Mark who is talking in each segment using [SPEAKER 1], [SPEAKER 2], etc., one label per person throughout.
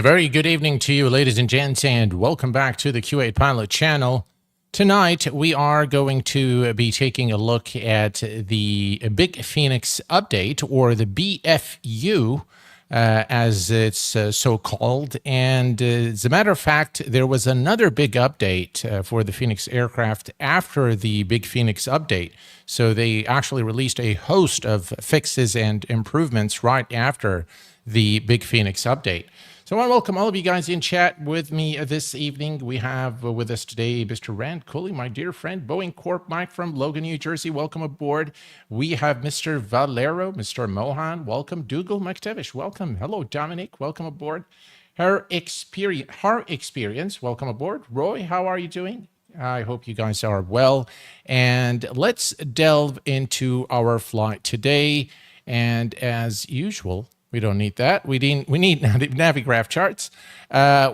[SPEAKER 1] A very good evening to you, ladies and gents, and welcome back to the Q8 Pilot channel. Tonight, we are going to be taking a look at the Big Fenix update, or the BFU, as it's so called. And as a matter of fact, there was another big update for the Fenix aircraft after the Big Fenix update. So they actually released a host of fixes and improvements right after the Big Fenix update. So I want to welcome all of you guys in chat with me this evening. We have with us today Mr. Rand Cooley, my dear friend, Boeing Corp Mike from Logan, New Jersey. Welcome aboard. We have Mr. Valero, Mr. Mohan. Welcome. Dougal McTavish. Welcome. Hello, Dominic. Welcome aboard. Her experience. Welcome aboard. Roy, how are you doing? I hope you guys are well. And let's delve into our flight today. And as usual, we don't need that. We need Navigraph charts.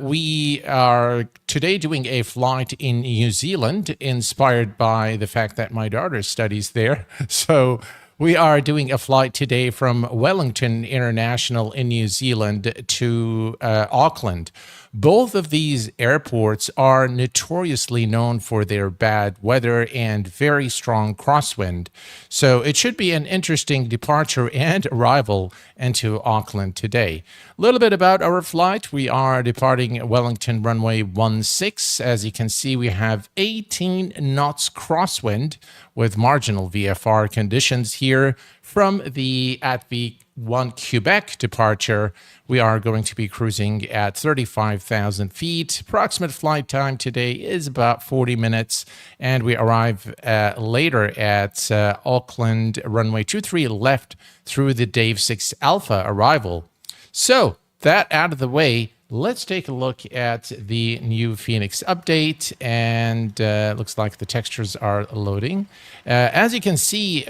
[SPEAKER 1] We are today doing a flight in New Zealand, inspired by the fact that my daughter studies there. So we are doing a flight today from Wellington International in New Zealand to Auckland. Both of these airports are notoriously known for their bad weather and very strong crosswind. So it should be an interesting departure and arrival into Auckland today. A little bit about our flight. We are departing Wellington runway 16. As you can see, we have 18 knots crosswind with marginal VFR conditions here from the ATV1 Quebec departure. We are going to be cruising at 35,000 feet. Approximate flight time today is about 40 minutes, and we arrive later at Auckland runway 23 left through the Dave 6 Alpha arrival. So that out of the way, let's take a look at the new Fenix update, and looks like the textures are loading. As you can see,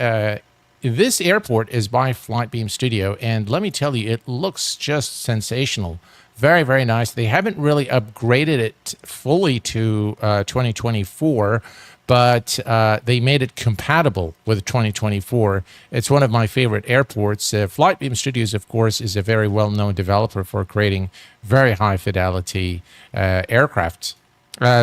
[SPEAKER 1] this airport is by Flightbeam Studio, and let me tell you, it looks just sensational. Very, very nice. They haven't really upgraded it fully to 2024, but they made it compatible with 2024. It's one of my favorite airports. Flightbeam Studios, of course, is a very well-known developer for creating very high-fidelity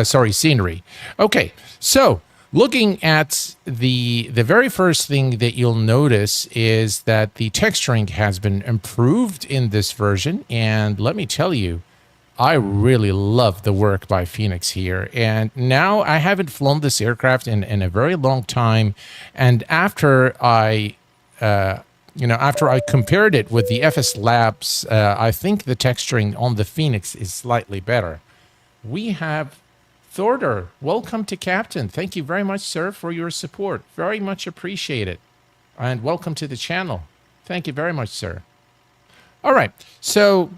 [SPEAKER 1] scenery. Okay, so looking at the very first thing that you'll notice is that the texturing has been improved in this version. And let me tell you, I really love the work by Fenix here. And now I haven't flown this aircraft in a very long time. And after I compared it with the FS Labs, I think the texturing on the Fenix is slightly better. We have Thorder, welcome to Captain. Thank you very much, sir, for your support. Very much appreciated. And welcome to the channel. Thank you very much, sir. All right. So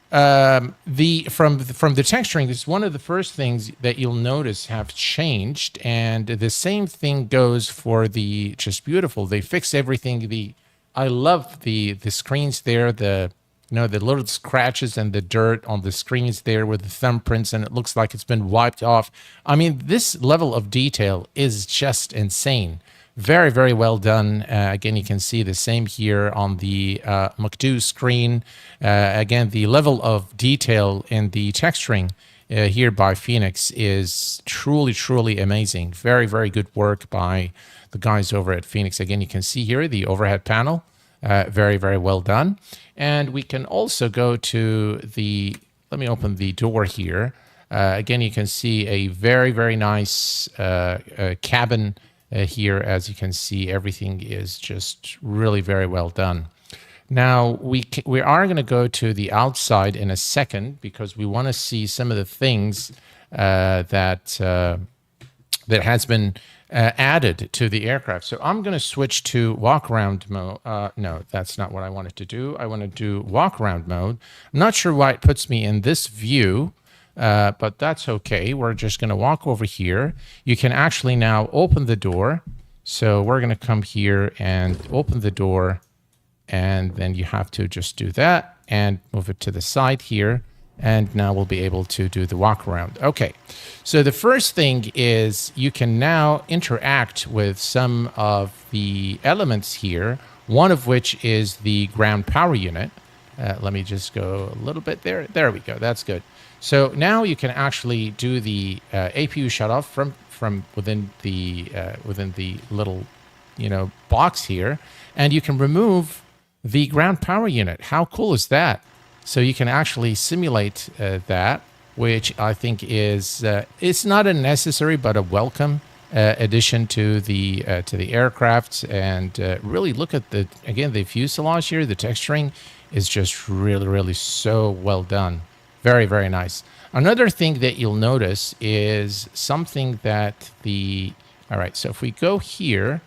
[SPEAKER 1] from the texturing, this is one of the first things that you'll notice have changed. And the same thing goes for the just beautiful. They fix everything. I love the screens there, the little scratches and the dirt on the screens there with the thumbprints, and it looks like it's been wiped off. I mean, this level of detail is just insane. Very, very well done. Again, you can see the same here on the MCDU screen. Again, the level of detail in the texturing here by Fenix is truly, truly amazing. Very, very good work by the guys over at Fenix. Again, you can see here the overhead panel. Very, very well done. And we can also go to let me open the door here. Again, you can see a very, very nice cabin here. As you can see, everything is just really very well done. Now, we are going to go to the outside in a second because we want to see some of the things that has been added to the aircraft. So I'm going to switch to walk around mode. No, that's not what I wanted to do. I want to do walk around mode. I'm not sure why it puts me in this view, but that's okay. We're just going to walk over here. You can actually now open the door. So we're going to come here and open the door, and then you have to just do that and move it to the side here. And now we'll be able to do the walk around. Okay, so the first thing is you can now interact with some of the elements here, one of which is the ground power unit. Let me just go a little bit there. There we go. That's good. So now you can actually do the APU shutoff from within the little, box here, and you can remove the ground power unit. How cool is that? So you can actually simulate that, which I think is it's not a necessary but a welcome addition to the aircraft. And really look at the fuselage here. The texturing is just really so well done. Very, very nice. Another thing that you'll notice is something that all right, so if we go here,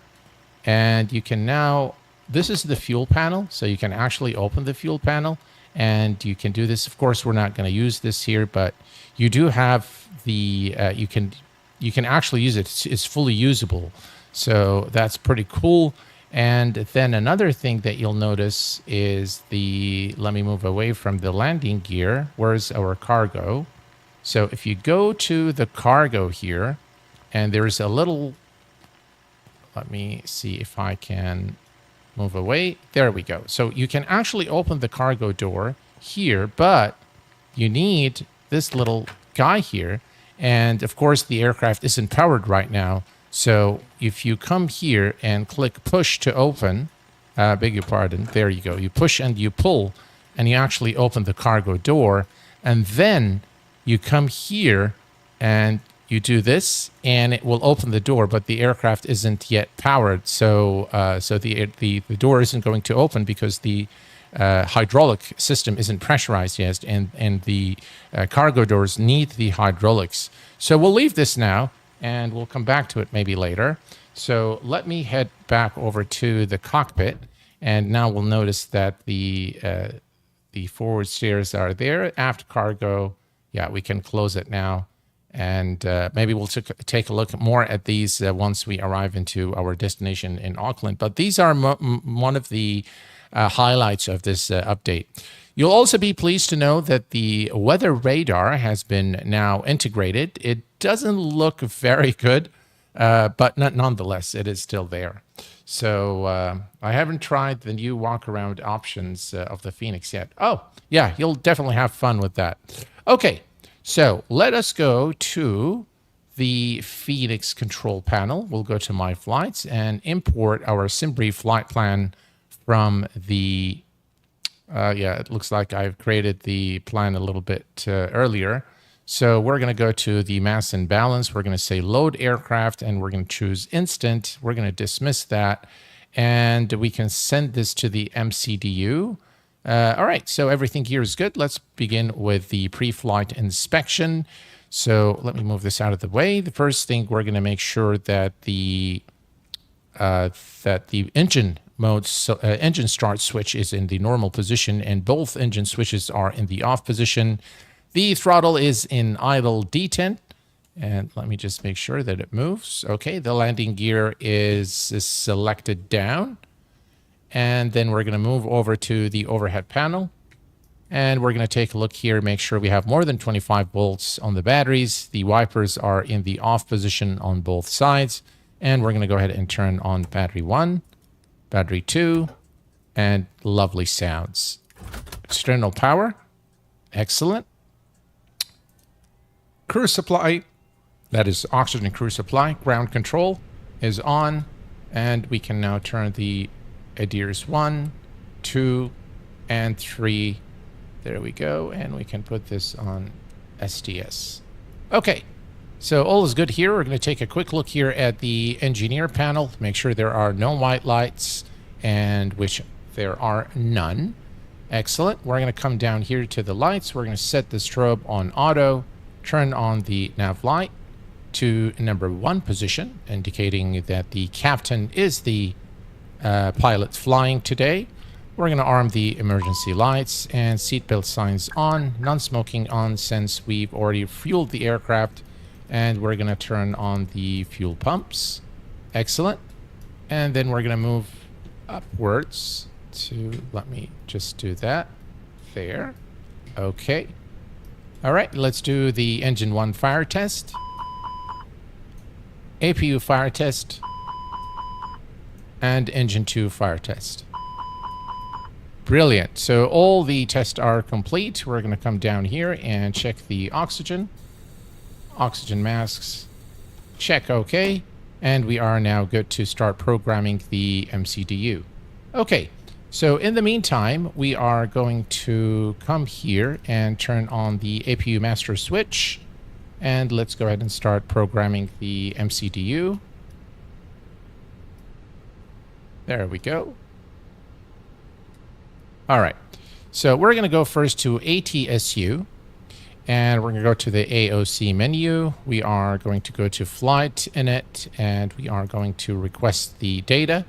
[SPEAKER 1] and you can now, this is the fuel panel, so you can actually open the fuel panel, and you can do this. Of course, we're not going to use this here, but you do have the, you can actually use it. It's fully usable, so that's pretty cool. And then another thing that you'll notice is let me move away from the landing gear. Where's our cargo? So if you go to the cargo here, and there's a little, let me see if I can move away. There we go. So you can actually open the cargo door here, but you need this little guy here. And of course, the aircraft isn't powered right now. So if you come here and click push to open, beg your pardon, there you go. You push and you pull, and you actually open the cargo door. And then you come here and you do this, and it will open the door, but the aircraft isn't yet powered. So the door isn't going to open because the hydraulic system isn't pressurized yet, and the cargo doors need the hydraulics. So we'll leave this now, and we'll come back to it maybe later. So let me head back over to the cockpit, and now we'll notice that the forward stairs are there. Aft cargo, yeah, we can close it now, and maybe we'll take a look more at these once we arrive into our destination in Auckland. But these are one of the highlights of this update. You'll also be pleased to know that the weather radar has been now integrated. It doesn't look very good, but nonetheless, it is still there. So I haven't tried the new walk-around options of the Fenix yet. Oh, yeah, you'll definitely have fun with that. Okay, so let us go to the Fenix control panel. We'll go to My Flights and import our SimBrief flight plan from the it looks like I've created the plan a little bit earlier. So we're going to go to the mass and balance. We're going to say load aircraft, and we're going to choose instant. We're going to dismiss that, and we can send this to the MCDU. All right, so everything here is good. Let's begin with the pre-flight inspection. So let me move this out of the way. The first thing, we're going to make sure that the engine mode, engine start switch is in the normal position, and both engine switches are in the off position. The throttle is in idle detent, and let me just make sure that it moves. Okay, the landing gear is selected down, and then we're going to move over to the overhead panel, and we're going to take a look here, make sure we have more than 25 volts on the batteries. The wipers are in the off position on both sides, and we're going to go ahead and turn on battery 1, battery 2, and lovely sounds. External power, excellent. Crew supply, that is oxygen crew supply. Ground control is on, and we can now turn the ADIRS 1, 2, and 3. There we go, and we can put this on STS. Okay, so all is good here. We're going to take a quick look here at the engineer panel, make sure there are no white lights, and which there are none. Excellent. We're going to come down here to the lights. We're going to set the strobe on auto, turn on the nav light to number 1 position, indicating that the captain is the pilot flying today. We're going to arm the emergency lights and seatbelt signs on, non-smoking on since we've already fueled the aircraft, and we're going to turn on the fuel pumps. Excellent. And then we're going to move upwards to, let me just do that there. Okay. All right, let's do the engine 1 fire test, APU fire test, and engine 2 fire test. Brilliant. So all the tests are complete. We're going to come down here and check the oxygen masks, check OK, and we are now good to start programming the MCDU. Okay, so in the meantime, we are going to come here and turn on the APU master switch, and let's go ahead and start programming the MCDU. There we go. All right, so we're going to go first to ATSU, and we're going to go to the AOC menu. We are going to go to Flight Init, and we are going to request the data.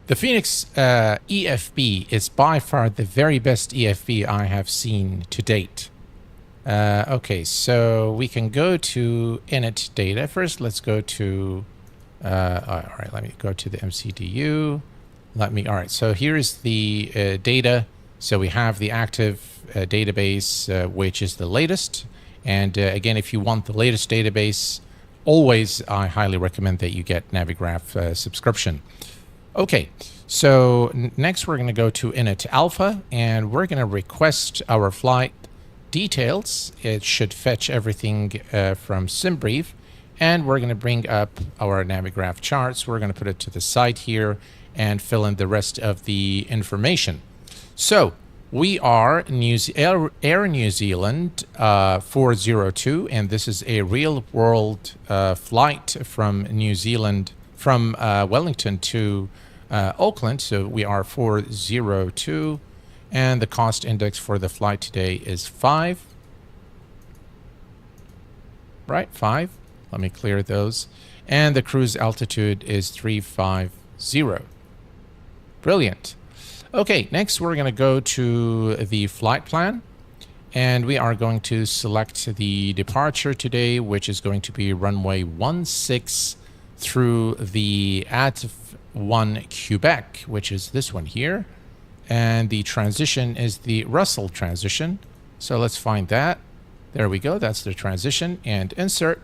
[SPEAKER 1] The Fenix EFB is by far the very best EFB I have seen to date. Okay, so we can go to init data. First, let's go to... all right, let me go to the MCDU. All right, so here's the data. So we have the active database, which is the latest. And again, if you want the latest database, always I highly recommend that you get Navigraph subscription. Okay, so next we're going to go to init alpha, and we're going to request our flight details. It should fetch everything from SimBrief. And we're going to bring up our Navigraph charts. We're going to put it to the side here and fill in the rest of the information. So we are Air New Zealand 402, and this is a real-world flight from New Zealand, from Wellington to Auckland. So we are 402, and the cost index for the flight today is 5. Right, 5. Let me clear those. And the cruise altitude is 350. Brilliant. Okay, next we're going to go to the flight plan. And we are going to select the departure today, which is going to be runway 16 through the AT1 Quebec, which is this one here. And the transition is the Russell transition. So let's find that. There we go. That's the transition, and insert.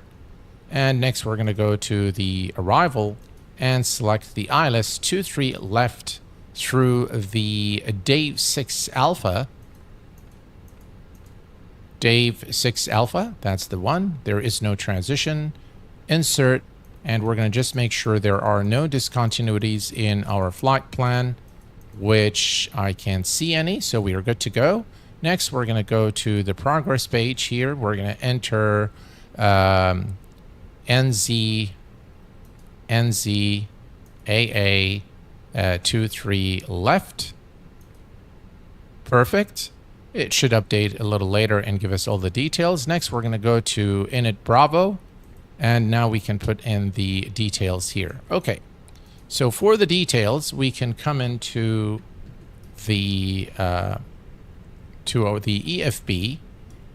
[SPEAKER 1] And next we're going to go to the arrival and select the ILS 23 left through the Dave 6 Alpha. Dave 6 Alpha, that's the one. There is no transition. Insert, and we're going to just make sure there are no discontinuities in our flight plan, which I can't see any, so we are good to go. Next, we're going to go to the progress page here. We're going to enter NZAA 23 left. Perfect. It should update a little later and give us all the details. Next, we're going to go to init Bravo, and now we can put in the details here. Okay, so for the details, we can come into the EFB,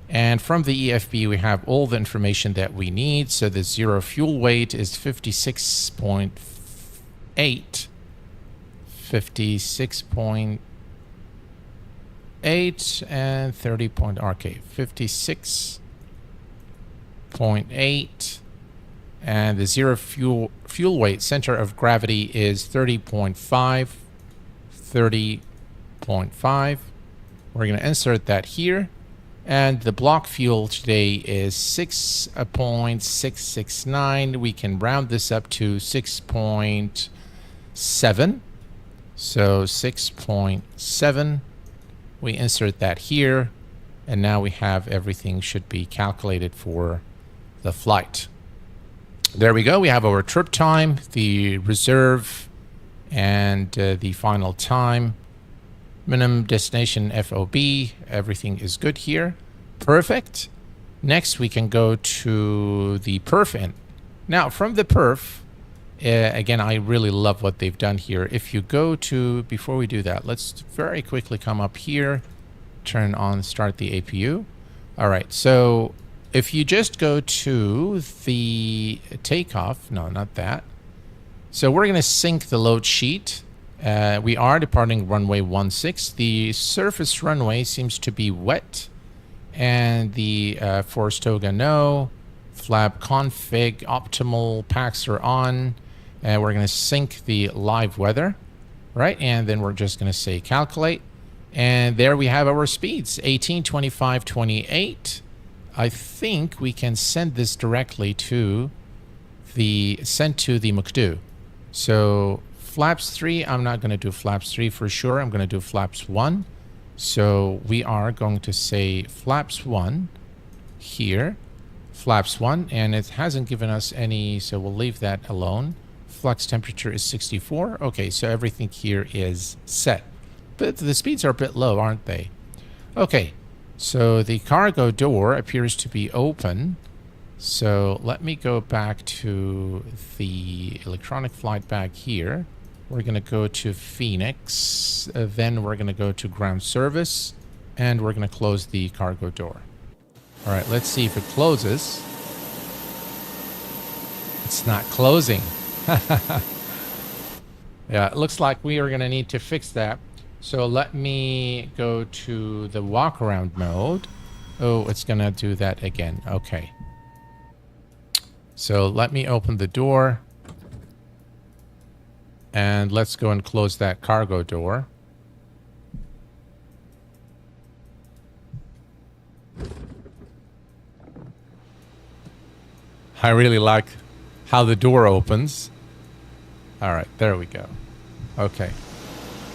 [SPEAKER 1] and from the EFB we have all the information that we need. So the zero fuel weight is 56.8, 56.8, and 30 point RK, 56.8, and the zero fuel weight center of gravity is 30.5, 30.5. We're going to insert that here. And the block fuel today is 6.669. We can round this up to 6.7. So 6.7. We insert that here. And now we have everything should be calculated for the flight. There we go. We have our trip time, the reserve, and the final time. Minimum destination FOB, everything is good here. Perfect. Next, we can go to the perf in. Now, from the perf, again, I really love what they've done here. If you go to, before we do that, let's very quickly come up here, turn on, start the APU. All right, so if you just go to the takeoff, no, not that. So we're going to sync the load sheet. We are departing runway 16. The surface runway seems to be wet, and the force toga no, flap config optimal, packs are on, And we're going to sync the live weather, right? And then we're just going to say calculate. And there we have our speeds, 18, 25, 28. I think we can send this directly to the MCDU. So flaps 3, I'm not going to do flaps 3 for sure. I'm going to do flaps 1. So we are going to say flaps 1 here, flaps 1, and it hasn't given us any, so we'll leave that alone. Flux temperature is 64. Okay, so everything here is set. But the speeds are a bit low, aren't they? Okay, so the cargo door appears to be open. So let me go back to the electronic flight bag here. We're going to go to Fenix. Then we're going to go to ground service. And we're going to close the cargo door. All right, let's see if it closes. It's not closing. Yeah, it looks like we are going to need to fix that. So let me go to the walk around mode. Oh, it's going to do that again. Okay. So let me open the door. And let's go and close that cargo door. I really like how the door opens. All right, there we go. Okay.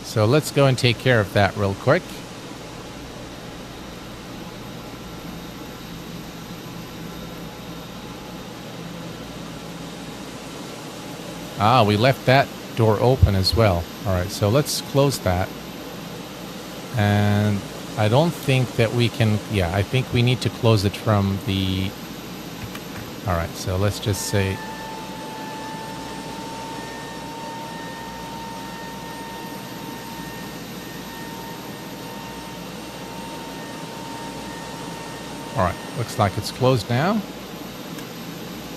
[SPEAKER 1] So let's go and take care of that real quick. Ah, we left that door open as well. All right, so let's close that. And I don't think that we can, yeah, I think we need to close it from the, all right, so let's just say, all right, looks like it's closed now.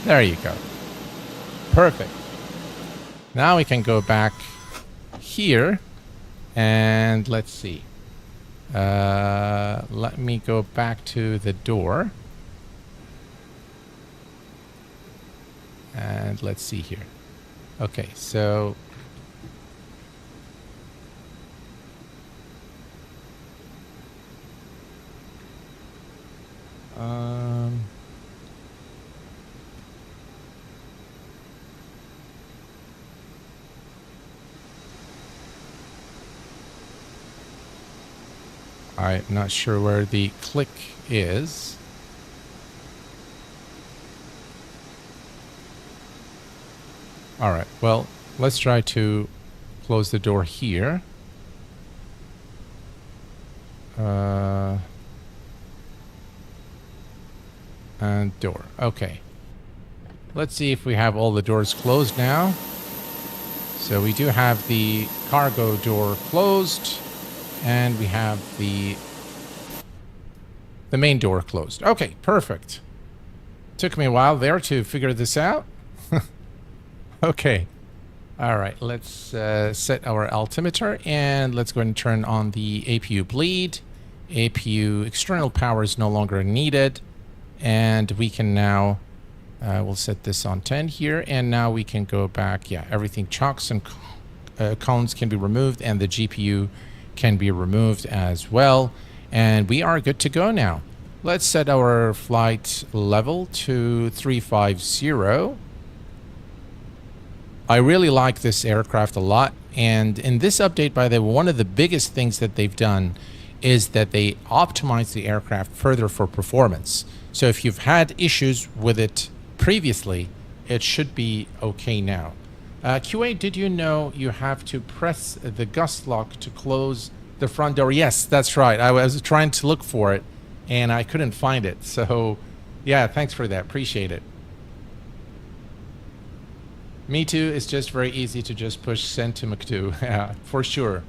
[SPEAKER 1] There you go. Perfect. Now we can go back here and let's see. Let me go back to the door. And let's see here. Okay, so I'm not sure where the click is. All right, well, let's try to close the door here. And door. Okay. Let's see if we have all the doors closed now. So we do have the cargo door closed. And we have the main door closed. Okay, perfect. Took me a while there to figure this out. Okay. All right, let's set our altimeter and let's go ahead and turn on the APU bleed. APU external power is no longer needed. And we can now, we'll set this on 10 here. And now we can go back. Yeah, everything chocks and cones can be removed and the GPU can be removed as well. And we are good to go now. Let's set our flight level to 350. I really like this aircraft a lot. And in this update, by the way, one of the biggest things that they've done is that they optimize the aircraft further for performance. So if you've had issues with it previously, it should be okay now. QA, did you know you have to press the gust lock to close the front door? Yes, that's right. I was trying to look for it, and I couldn't find it. So, yeah, thanks for that. Appreciate it. Me too. It's just very easy to just push send to MCDU. Yeah, for sure.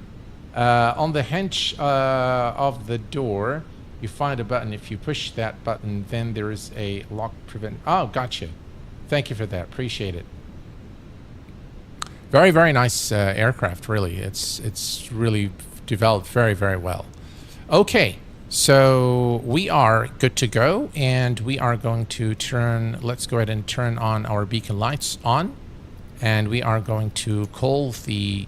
[SPEAKER 1] On the hinge of the door, you find a button. If you push that button, then there is a lock prevent. Oh, gotcha. Thank you for that. Appreciate it. Very, very nice aircraft, really. It's really developed very, very well. Okay, so we are good to go, and we are going to turn, let's go ahead and turn on our beacon lights on. And we are going to call the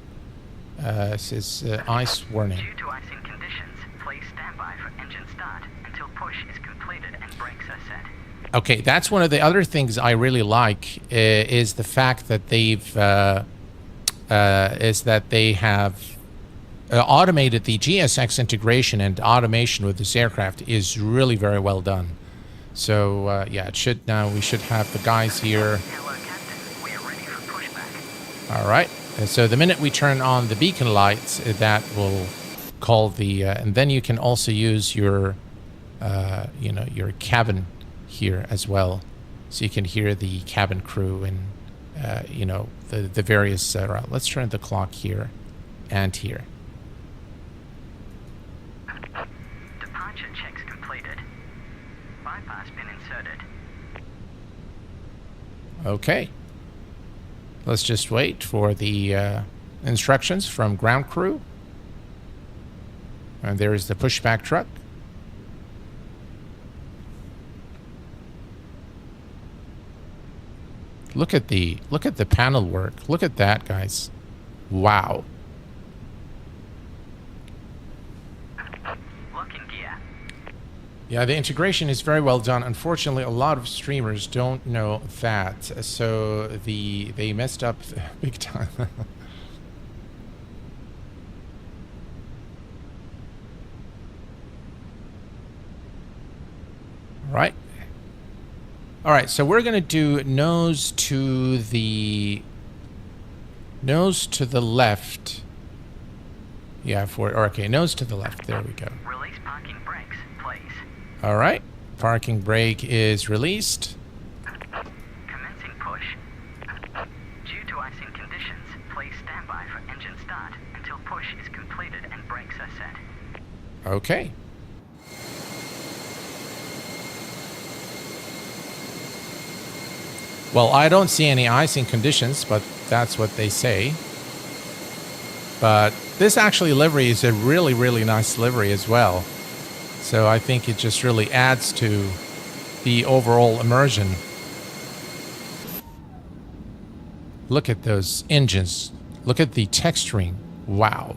[SPEAKER 1] says ice warning.
[SPEAKER 2] Due to icing conditions, please stand by for engine start until push is completed and brakes are set.
[SPEAKER 1] Okay, that's one of the other things I really like is the fact that they have automated the GSX integration, and automation with this aircraft is really very well done. So yeah, it should now we should have the guys here.
[SPEAKER 2] Hello, Captain. We are ready for pushback.
[SPEAKER 1] All right. And so the minute we turn on the beacon lights, that will call the, and then you can also use your, you know, your cabin here as well, so you can hear the cabin crew and, you know, the various. Let's turn the clock here, and here.
[SPEAKER 2] Departure checks completed. Bypass pin inserted.
[SPEAKER 1] Okay. Let's just wait for the instructions from ground crew. And there is the pushback truck. Look at the panel work. Look at that, guys. Wow.
[SPEAKER 2] Locking gear.
[SPEAKER 1] Yeah, the integration is very well done. Unfortunately, a lot of streamers don't know that, so they messed up big time. Right. All right, so we're going to do nose to the left. Yeah, okay, nose to the left. There we go.
[SPEAKER 2] Release parking brakes, please.
[SPEAKER 1] All right. Parking brake is released.
[SPEAKER 2] Commencing push. Due to icing conditions, please stand by for engine start until push is completed and brakes are set.
[SPEAKER 1] Okay. Well, I don't see any icing conditions, but that's what they say. But this actually livery is a really, really nice livery as well. So I think it just really adds to the overall immersion. Look at those engines. Look at the texturing. Wow.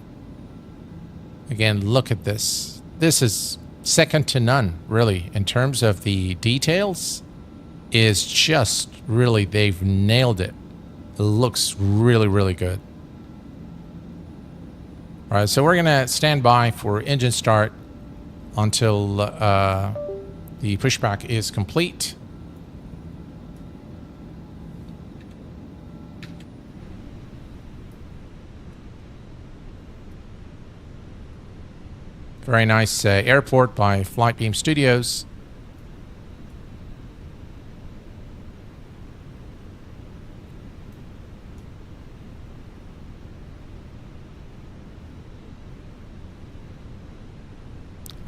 [SPEAKER 1] Again, look at this. This is second to none, really, in terms of the details. Is just really, they've nailed it. It looks really, really good. All right, so we're gonna stand by for engine start until the pushback is complete. Very nice airport by Flightbeam Studios.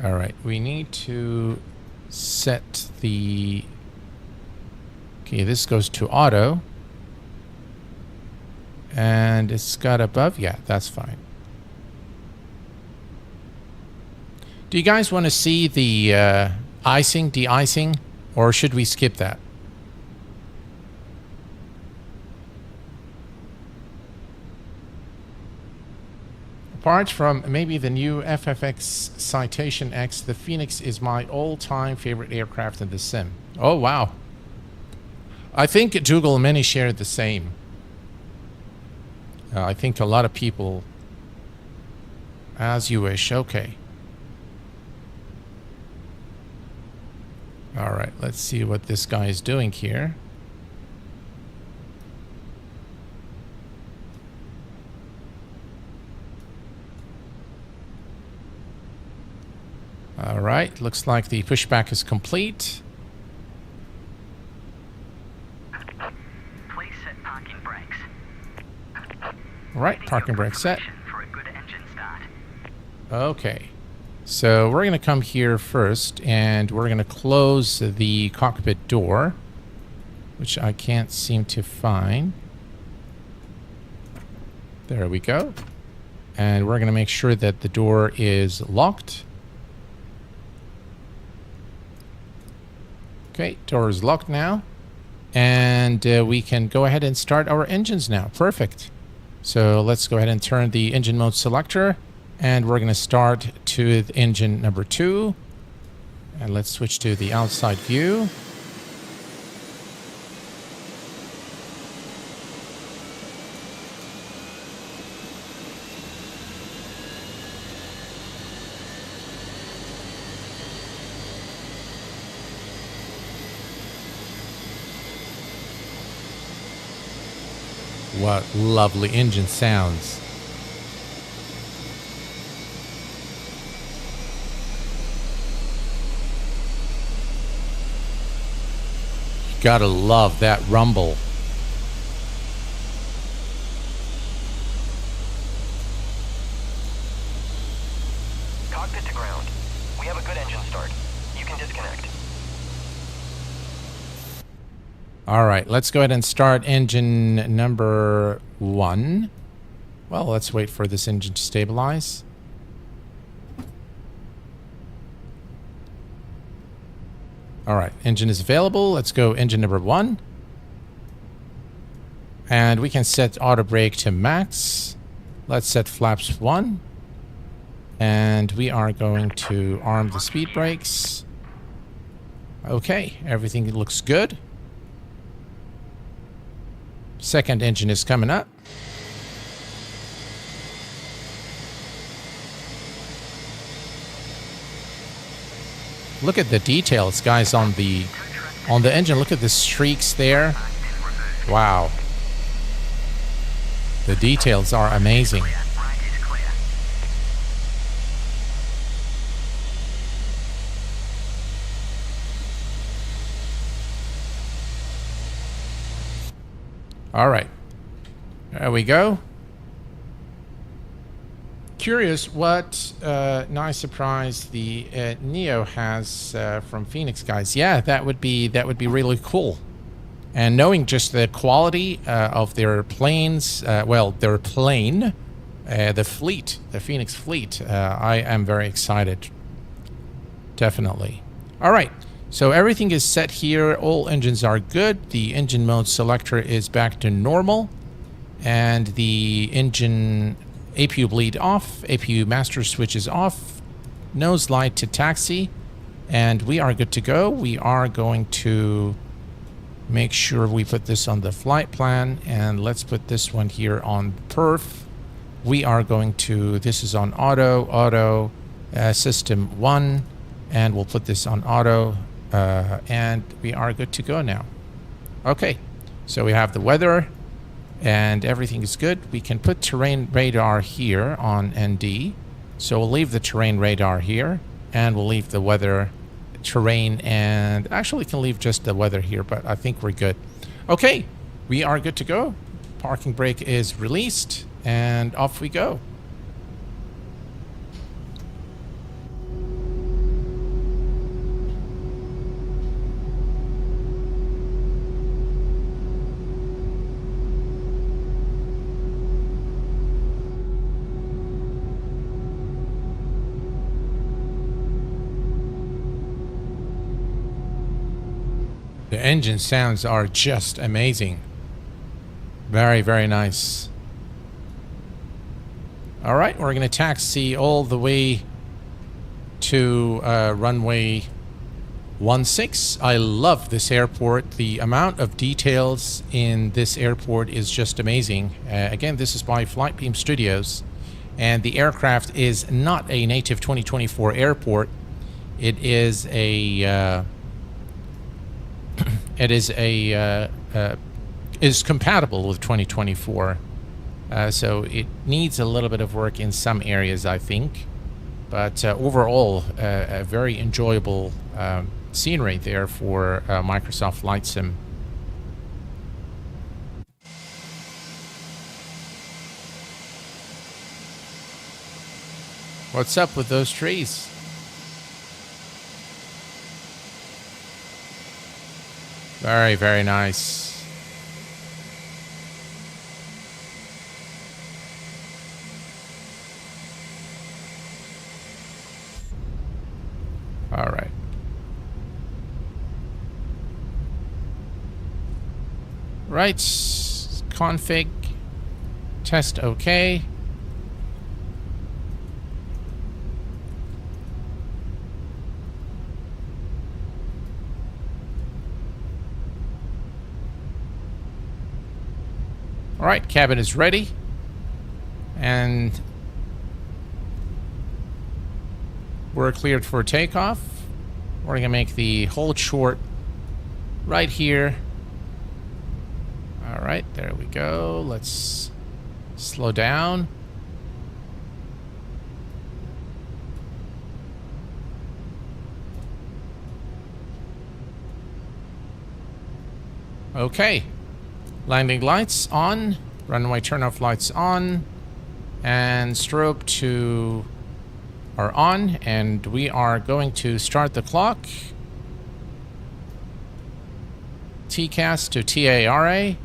[SPEAKER 1] All right, we need to set the... Okay, this goes to auto. And it's got above? Yeah, that's fine. Do you guys want to see the icing, de-icing, or should we skip that? Apart from maybe the new FFX Citation X, the Fenix is my all-time favorite aircraft in the sim. Oh, wow. I think Dougal and many shared the same. I think a lot of people... As you wish. Okay. All right, let's see what this guy is doing here. All right, looks like the pushback is complete.
[SPEAKER 2] Please set parking brakes.
[SPEAKER 1] All right, parking brake set.
[SPEAKER 2] For a good engine start.
[SPEAKER 1] Okay, so we're going to come here first, and we're going to close the cockpit door, which I can't seem to find. There we go. And we're going to make sure that the door is locked. Okay, door is locked now. And and we can go ahead and start our engines now. Perfect. So let's go ahead and turn the engine mode selector, and we're going to start to engine number 2. And let's switch to the outside view. What lovely engine sounds. You gotta love that rumble.
[SPEAKER 3] Cockpit to ground. We have a good engine start. You can disconnect.
[SPEAKER 1] All right, let's go ahead and start engine number 1. Well, let's wait for this engine to stabilize. All right, engine is available. Let's go engine number 1. And we can set auto brake to max. Let's set flaps 1. And we are going to arm the speed brakes. Okay, everything looks good. Second engine is coming up. Look at the details, guys, on the engine. Look at the streaks there. Wow. The details are amazing. All right, there we go. Curious what nice surprise the Neo has from Fenix, guys. Yeah, that would be really cool. And knowing just the quality of their planes, well, their plane, the fleet, the Fenix fleet, I am very excited. Definitely. All right. So everything is set here. All engines are good. The engine mode selector is back to normal. And the engine APU bleed off. APU master switch is off. Nose light to taxi. And we are good to go. We are going to make sure we put this on the flight plan. And let's put this one here on perf. We are going to, this is on auto, system 1. And we'll put this on auto. And we are good to go now. Okay, so we have the weather and everything is good. We can put terrain radar here on ND. So we'll leave the terrain radar here and we'll leave the weather, terrain, and actually can leave just the weather here, but I think we're good. Okay, we are good to go. Parking brake is released and off we go. The engine sounds are just amazing. Very, very nice. All right, we're going to taxi all the way to runway 16. I love this airport. The amount of details in this airport is just amazing. Again, this is by Flightbeam Studios. And the aircraft is not a native 2024 airport. It is a... is compatible with 2024, so it needs a little bit of work in some areas, I think, but overall a very enjoyable scenery there for Microsoft Flight Sim. What's up with those trees? Very, very nice. All right. right. Config. Test OK. All right, cabin is ready. And we're cleared for takeoff. We're going to make the hold short right here. All right, there we go. Let's slow down. Okay. Landing lights on. Runway turnoff lights on. And strobe to are on. And we are going to start the clock. TCAS to TARA.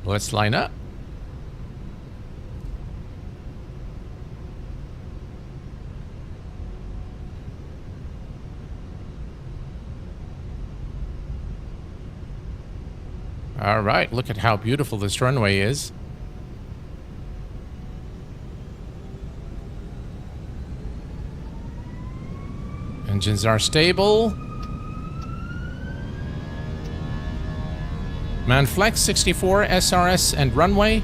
[SPEAKER 1] Let's line up. All right, look at how beautiful this runway is. Engines are stable. Manflex 64, SRS, and runway.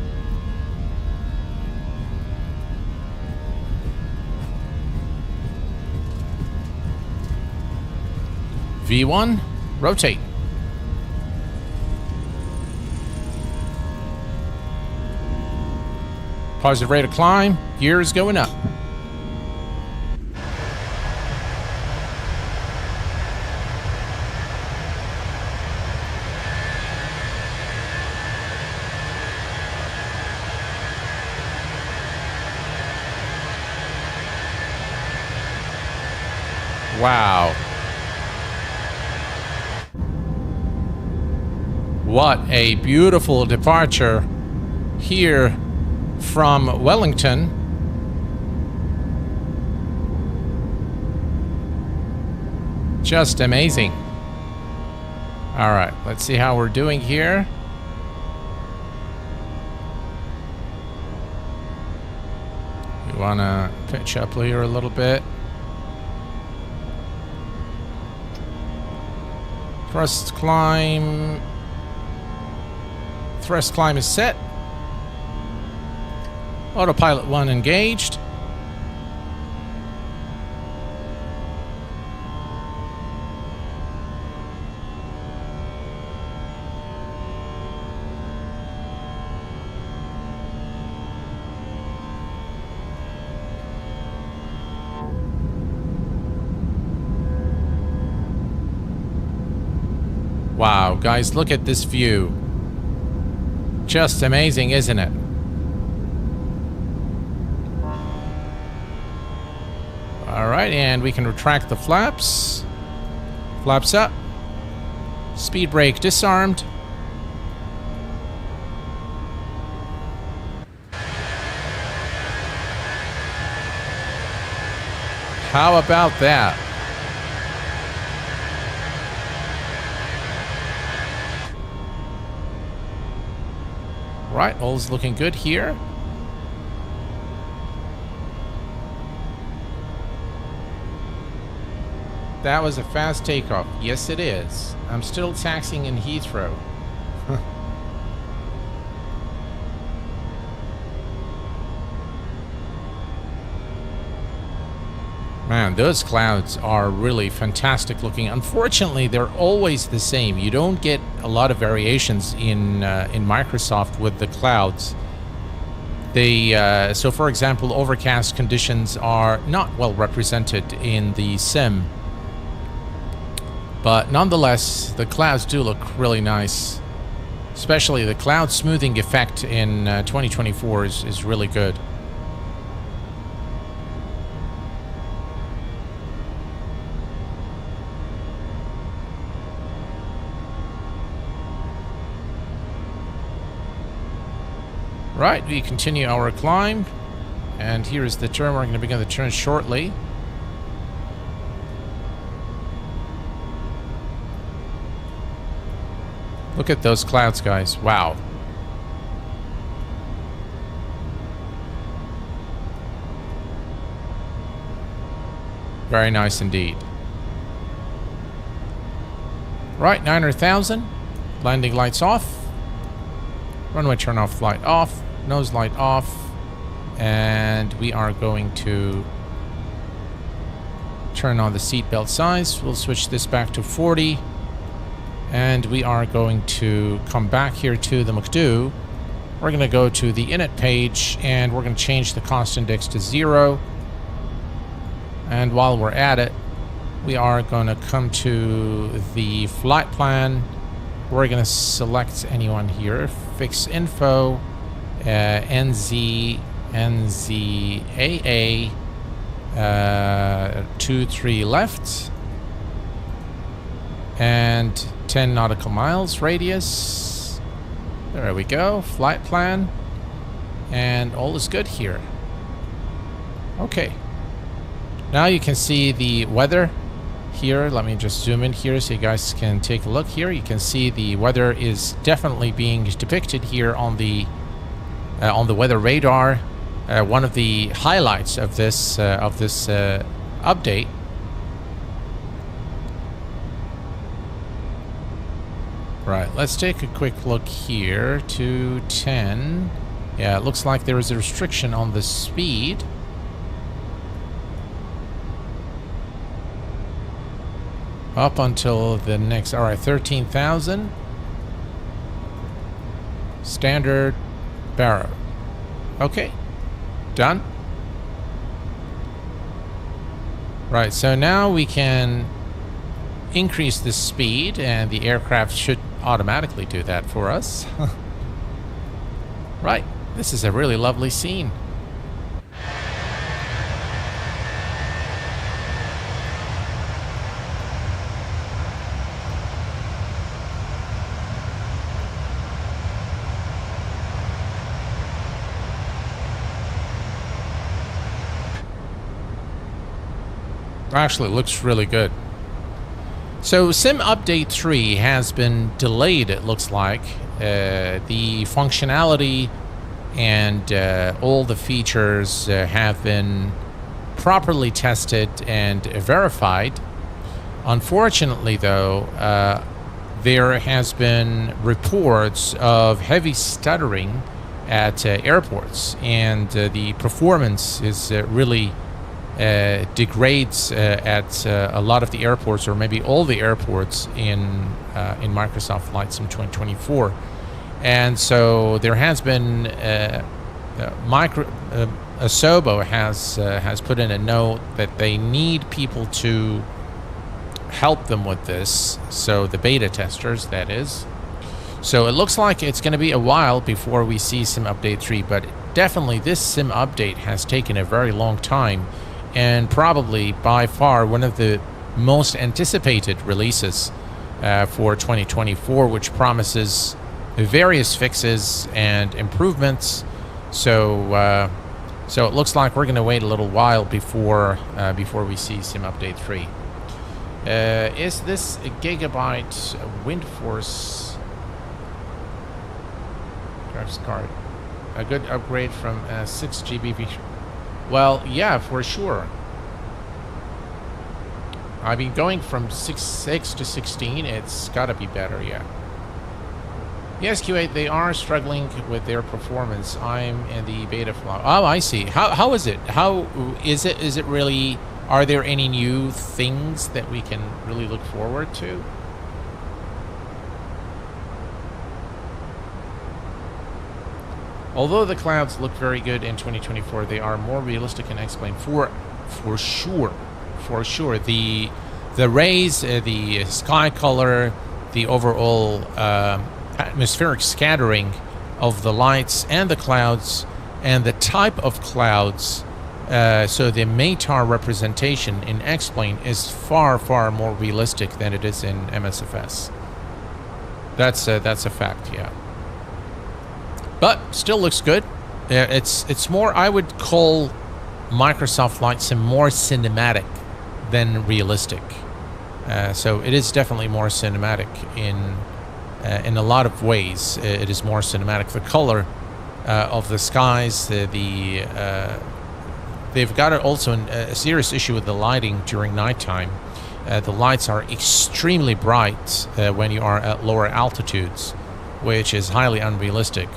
[SPEAKER 1] V1, rotate. Positive rate of climb, gears going up. Wow. What a beautiful departure here from Wellington. Just amazing. All right, let's see how we're doing here. We want to pitch up here a little bit. Thrust climb. Thrust climb is set. Autopilot 1 engaged. Wow, guys, look at this view. Just amazing, isn't it? All right, and we can retract the flaps. Flaps up. Speed brake disarmed. How about that? Right, all's looking good here. That was a fast takeoff. Yes, it is. I'm still taxiing in Heathrow. Man, those clouds are really fantastic looking. Unfortunately, they're always the same. You don't get a lot of variations in Microsoft with the clouds. They so for example, overcast conditions are not well represented in the sim. But nonetheless, the clouds do look really nice. Especially the cloud smoothing effect in 2024 is really good. Right, we continue our climb. And here is the turn. We're going to begin the turn shortly. Look at those clouds, guys. Wow. Very nice indeed. Right, 900,000. Landing lights off. Runway turn off, light off. Nose light off. And we are going to turn on the seatbelt size. We'll switch this back to 40. And we are going to come back here to the MCDU. We're going to go to the init page and we're going to change the cost index to 0. And while we're at it, we are going to come to the flight plan. We're going to select anyone here. Fix info, NZAA 23 left. And 10 nautical miles radius. There we go. Flight plan. And all is good here. Okay. Now you can see the weather here. Let me just zoom in here so you guys can take a look here. You can see the weather is definitely being depicted here on the weather radar. One of the highlights of this update. Right, let's take a quick look here to 10. Yeah, it looks like there is a restriction on the speed. Up until the next, all right, 13,000. Standard barrow. Okay, done. Right, so now we can increase the speed and the aircraft should automatically do that for us. Right, this is a really lovely scene. Actually, it looks really good. So Sim Update 3 has been delayed, it looks like. The functionality and all the features have been properly tested and verified. Unfortunately, though, there has been reports of heavy stuttering at airports, and the performance is really degrades at a lot of the airports, or maybe all the airports in Microsoft Flight Sim 2024. And so there has been Asobo has put in a note that they need people to help them with this. So the beta testers, that is. So it looks like it's going to be a while before we see Sim Update 3, but definitely this Sim Update has taken a very long time. And probably by far one of the most anticipated releases for 2024, which promises various fixes and improvements. So so it looks like we're going to wait a little while before we see Sim Update 3. Is this a gigabyte wind force graphics card a good upgrade from 6 GB? Well, yeah, for sure. I mean, going from 6 to 16, it's got to be better, yeah. Yes, Q8, they are struggling with their performance. I'm in the beta flow. Oh, I see. How is it? How is it? Is it really? Are there any new things that we can really look forward to? Although the clouds look very good in 2024, they are more realistic and explained for sure. The rays, the sky color, the overall atmospheric scattering of the lights and the clouds, and the type of clouds. So the METAR representation in X-Plane is far more realistic than it is in MSFS. That's a fact, yeah. but still looks good. It's more, I would call Microsoft Flight Sim more cinematic than realistic. So it is definitely more cinematic in a lot of ways. It is more cinematic. The color of the skies, they've got also a serious issue with the lighting during nighttime. The lights are extremely bright when you are at lower altitudes, which is highly unrealistic.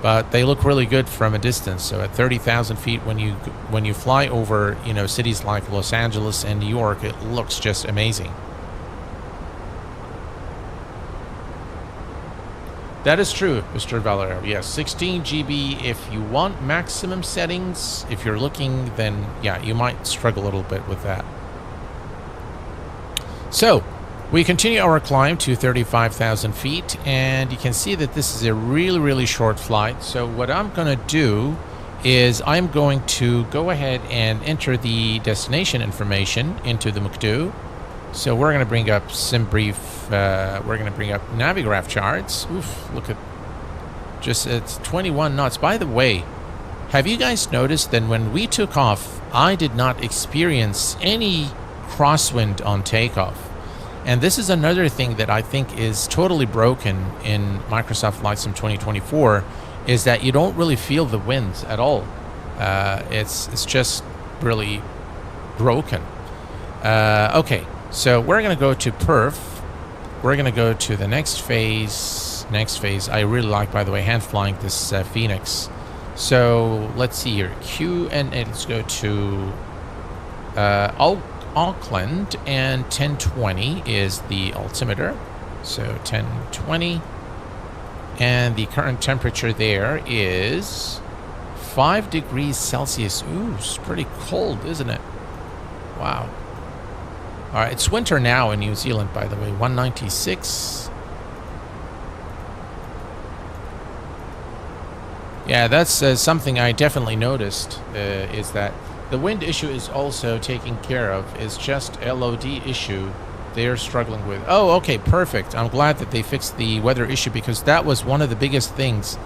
[SPEAKER 1] But they look really good from a distance. So at 30,000 feet, when you fly over, you know, cities like Los Angeles and New York, it looks just amazing. That is true, Mr. Valero. Yes, 16 GB if you want maximum settings. If you're looking, then yeah, you might struggle a little bit with that. So we continue our climb to 35,000 feet, and you can see that this is a really, really short flight. So what I'm going to do is I'm going to go ahead and enter the destination information into the MCDU. So we're going to bring up SimBrief. We're going to bring up Navigraph charts. Oof, look at just, it's 21 knots. By the way, have you guys noticed that when we took off, I did not experience any crosswind on takeoff? And this is another thing that I think is totally broken in Microsoft Flight Sim 2024, is that you don't really feel the winds at all. It's just really broken. Okay, so we're going to go to perf. We're going to go to the next phase. I really like, by the way, hand flying this Fenix. So let's see here. Q and A. Let's go to Auckland, and 1020 is the altimeter. So 1020, and the current temperature there is 5 degrees Celsius. Ooh, it's pretty cold, isn't it? Wow. All right, it's winter now in New Zealand, by the way. 196. Yeah, that's something I definitely noticed, is that the wind issue is also taken care of. It's just LOD issue they're struggling with. Oh, okay, perfect. I'm glad that they fixed the weather issue, because that was one of the biggest things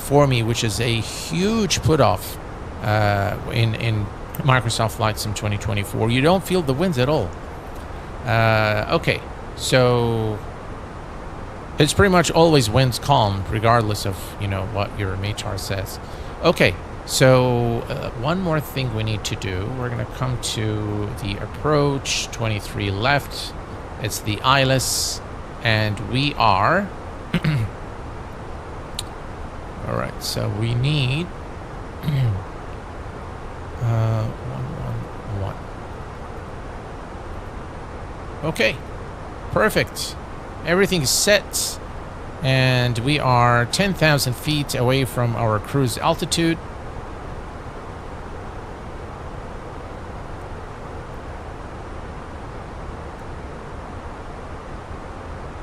[SPEAKER 1] for me, which is a huge put-off in Microsoft Flight Sim 2024. You don't feel the winds at all. Okay, so it's pretty much always winds calm, regardless of, you know, what your METAR says. Okay. So one more thing we need to do. We're going to come to the approach, 23 left. It's the ILS, and we are... All right, so we need... 111. Okay, perfect. Everything's set, and we are 10,000 feet away from our cruise altitude.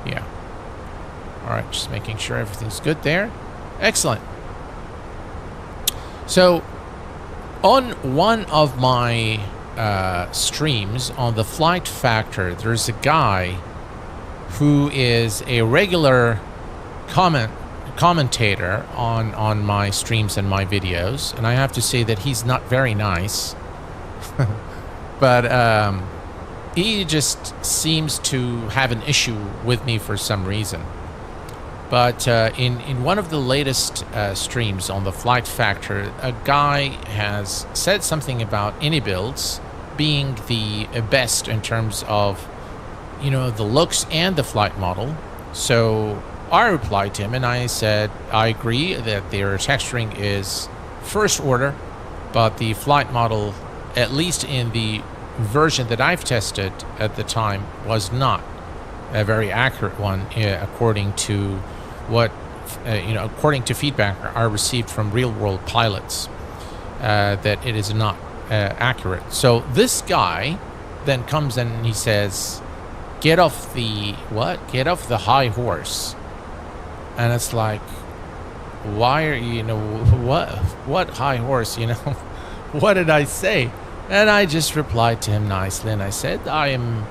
[SPEAKER 1] Yeah. All right, just making sure everything's good there. Excellent. So, on one of my streams on the Flight Factor, there's a guy who is a regular commentator on my streams and my videos, and I have to say that he's not very nice. But he just seems to have an issue with me for some reason. But in one of the latest streams on the Flight Factor, a guy has said something about any builds being the best in terms of, you know, the looks and the flight model. So I replied to him and I said, I agree that their texturing is first order, but the flight model, at least in the version that I've tested at the time, was not a very accurate one, according to what, according to feedback I received from real-world pilots, that it is not accurate. So this guy then comes in and he says, get off the high horse. And it's like, why are you, what high horse, what did I say? And I just replied to him nicely, and I said, I am,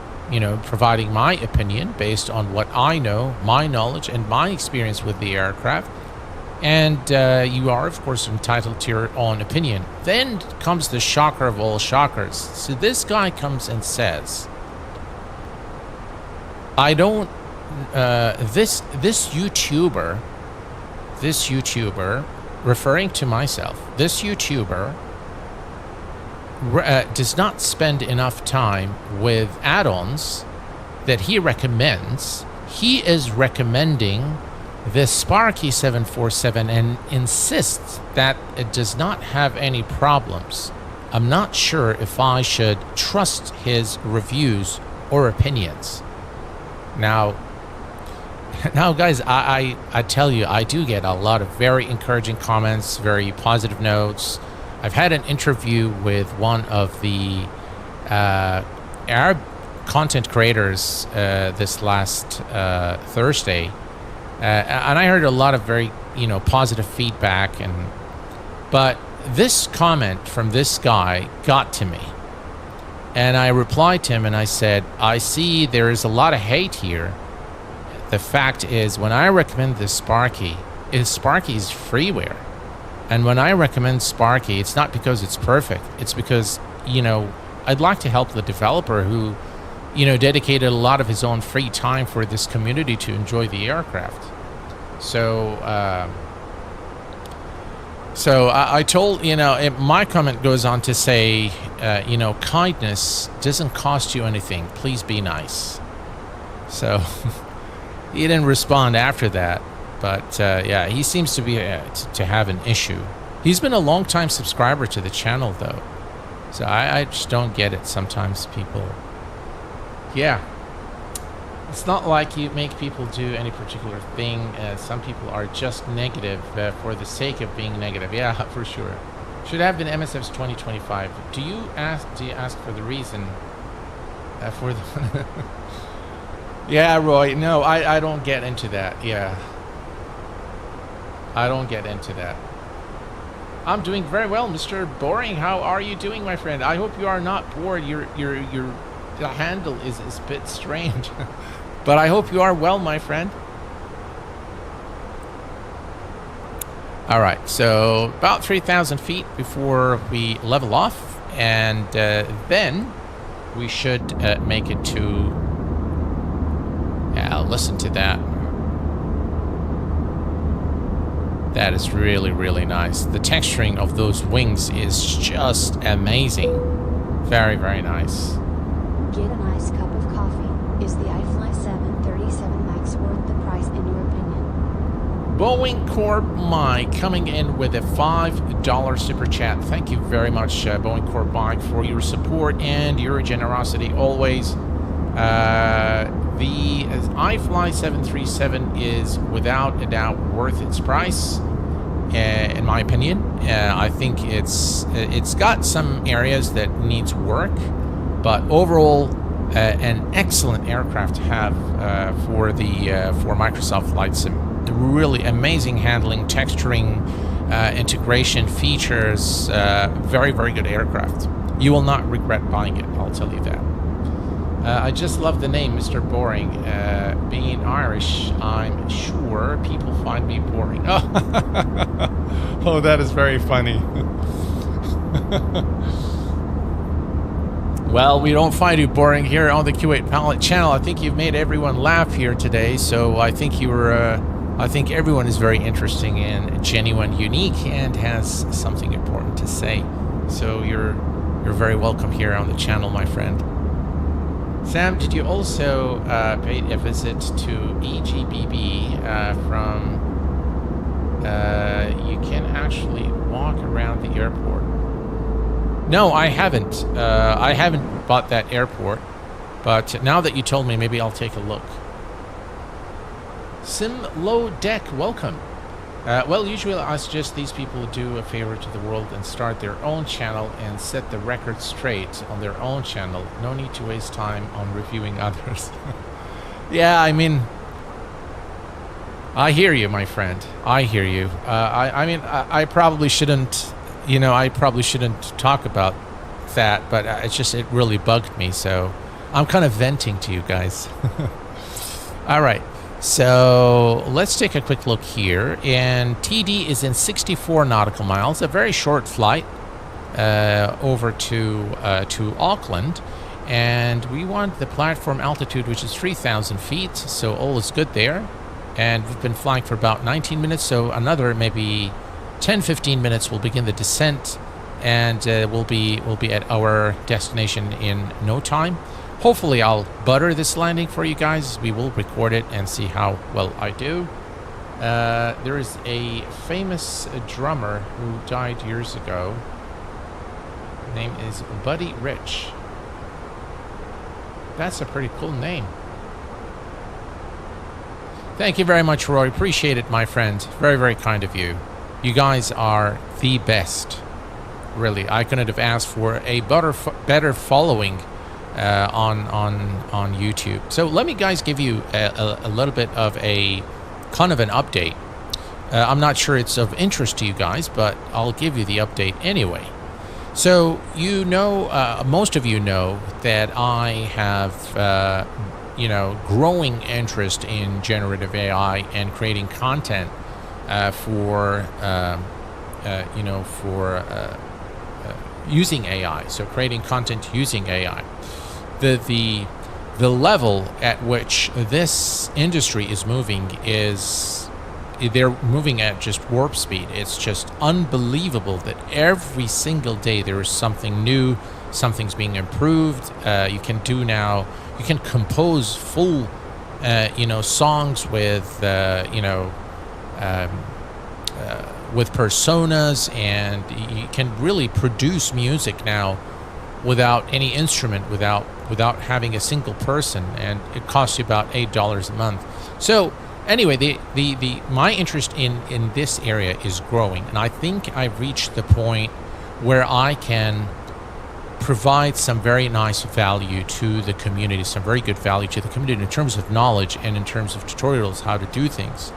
[SPEAKER 1] providing my opinion based on what I know, my knowledge, and my experience with the aircraft. And you are, of course, entitled to your own opinion. Then comes the shocker of all shockers. So this guy comes and says, I don't, this YouTuber, referring to myself, this YouTuber does not spend enough time with add-ons that he recommends. He is recommending the Sparky 747 and insists that it does not have any problems. I'm not sure if I should trust his reviews or opinions. Now guys, I tell you, I do get a lot of very encouraging comments, very positive notes. I've had an interview with one of the Arab content creators this last Thursday. And I heard a lot of very, positive feedback, but this comment from this guy got to me. And I replied to him and I said, I see there is a lot of hate here. The fact is, when I recommend this Sparky is freeware. And when I recommend Sparky, it's not because it's perfect. It's because, I'd like to help the developer who, dedicated a lot of his own free time for this community to enjoy the aircraft. So I told, my comment goes on to say, kindness doesn't cost you anything. Please be nice. So he didn't respond after that. But yeah, he seems to be to have an issue. He's been a long-time subscriber to the channel, though. So I just don't get it. Sometimes people... Yeah. It's not like you make people do any particular thing. Some people are just negative for the sake of being negative. Yeah, for sure. Should have been MSF's 2025. Do you ask for the reason for the... Yeah, Roy. No, I don't get into that. Yeah. I don't get into that. I'm doing very well, Mr. Boring. How are you doing, my friend? I hope you are not bored. Your handle is a bit strange. But I hope you are well, my friend. All right, so about 3,000 feet before we level off, and then we should make it to... Yeah, listen to that. That is really, really nice. The texturing of those wings is just amazing. Very, very nice.
[SPEAKER 4] Get a nice cup of coffee. Is the iFly 737 MAX worth the price in your opinion?
[SPEAKER 1] Boeing Corp Mike coming in with a $5 super chat. Thank you very much, Boeing Corp Mike, for your support and your generosity always. The iFly 737 is without a doubt worth its price, in my opinion. I think it's got some areas that needs work, but overall, an excellent aircraft to have for Microsoft Flight Sim. Really amazing handling, texturing, integration features. Very, very good aircraft. You will not regret buying it, I'll tell you that. I just love the name, Mr. Boring. Being Irish, I'm sure people find me boring. Oh, that is very funny. Well, we don't find you boring here on the Q8 Pilot channel. I think you've made everyone laugh here today, so I think I think everyone is very interesting and genuine, unique, and has something important to say. So you're very welcome here on the channel, my friend. Sam, did you also pay a visit to EGBB from... you can actually walk around the airport. No, I haven't. I haven't bought that airport. But now that you told me, maybe I'll take a look. Sim Low Deck, welcome. Well, usually I suggest these people do a favor to the world and start their own channel and set the record straight on their own channel. No need to waste time on reviewing others. Yeah, I mean, I hear you, my friend. I hear you. I mean, I probably shouldn't, I probably shouldn't talk about that, but it really bugged me, so I'm kind of venting to you guys. All right. So let's take a quick look here. And TD is in 64 nautical miles, a very short flight over to Auckland. And we want the platform altitude, which is 3,000 feet. So all is good there. And we've been flying for about 19 minutes. So another maybe 10-15 minutes, we'll begin the descent. And we'll be at our destination in no time. Hopefully I'll butter this landing for you guys. We will record it and see how well I do. There is a famous drummer who died years ago. His name is Buddy Rich. That's a pretty cool name. Thank you very much, Roy. Appreciate it, my friend. Very, very kind of you. You guys are the best. Really, I couldn't have asked for a better following on YouTube. So let me guys give you a little bit of a kind of an update. I'm not sure it's of interest to you guys, but I'll give you the update anyway. So you know, most of you know that I have growing interest in generative AI and creating content for using AI. So creating content using AI. The level at which this industry is moving is they're moving at just warp speed. It's just unbelievable that every single day there is something new, something's being improved. You can compose full songs with with personas, and you can really produce music now without any instrument, without having a single person, and it costs you about $8 a month. So anyway, my interest in this area is growing, and I think I've reached the point where I can provide some very nice value to the community, some very good value to the community in terms of knowledge and in terms of tutorials how to do things.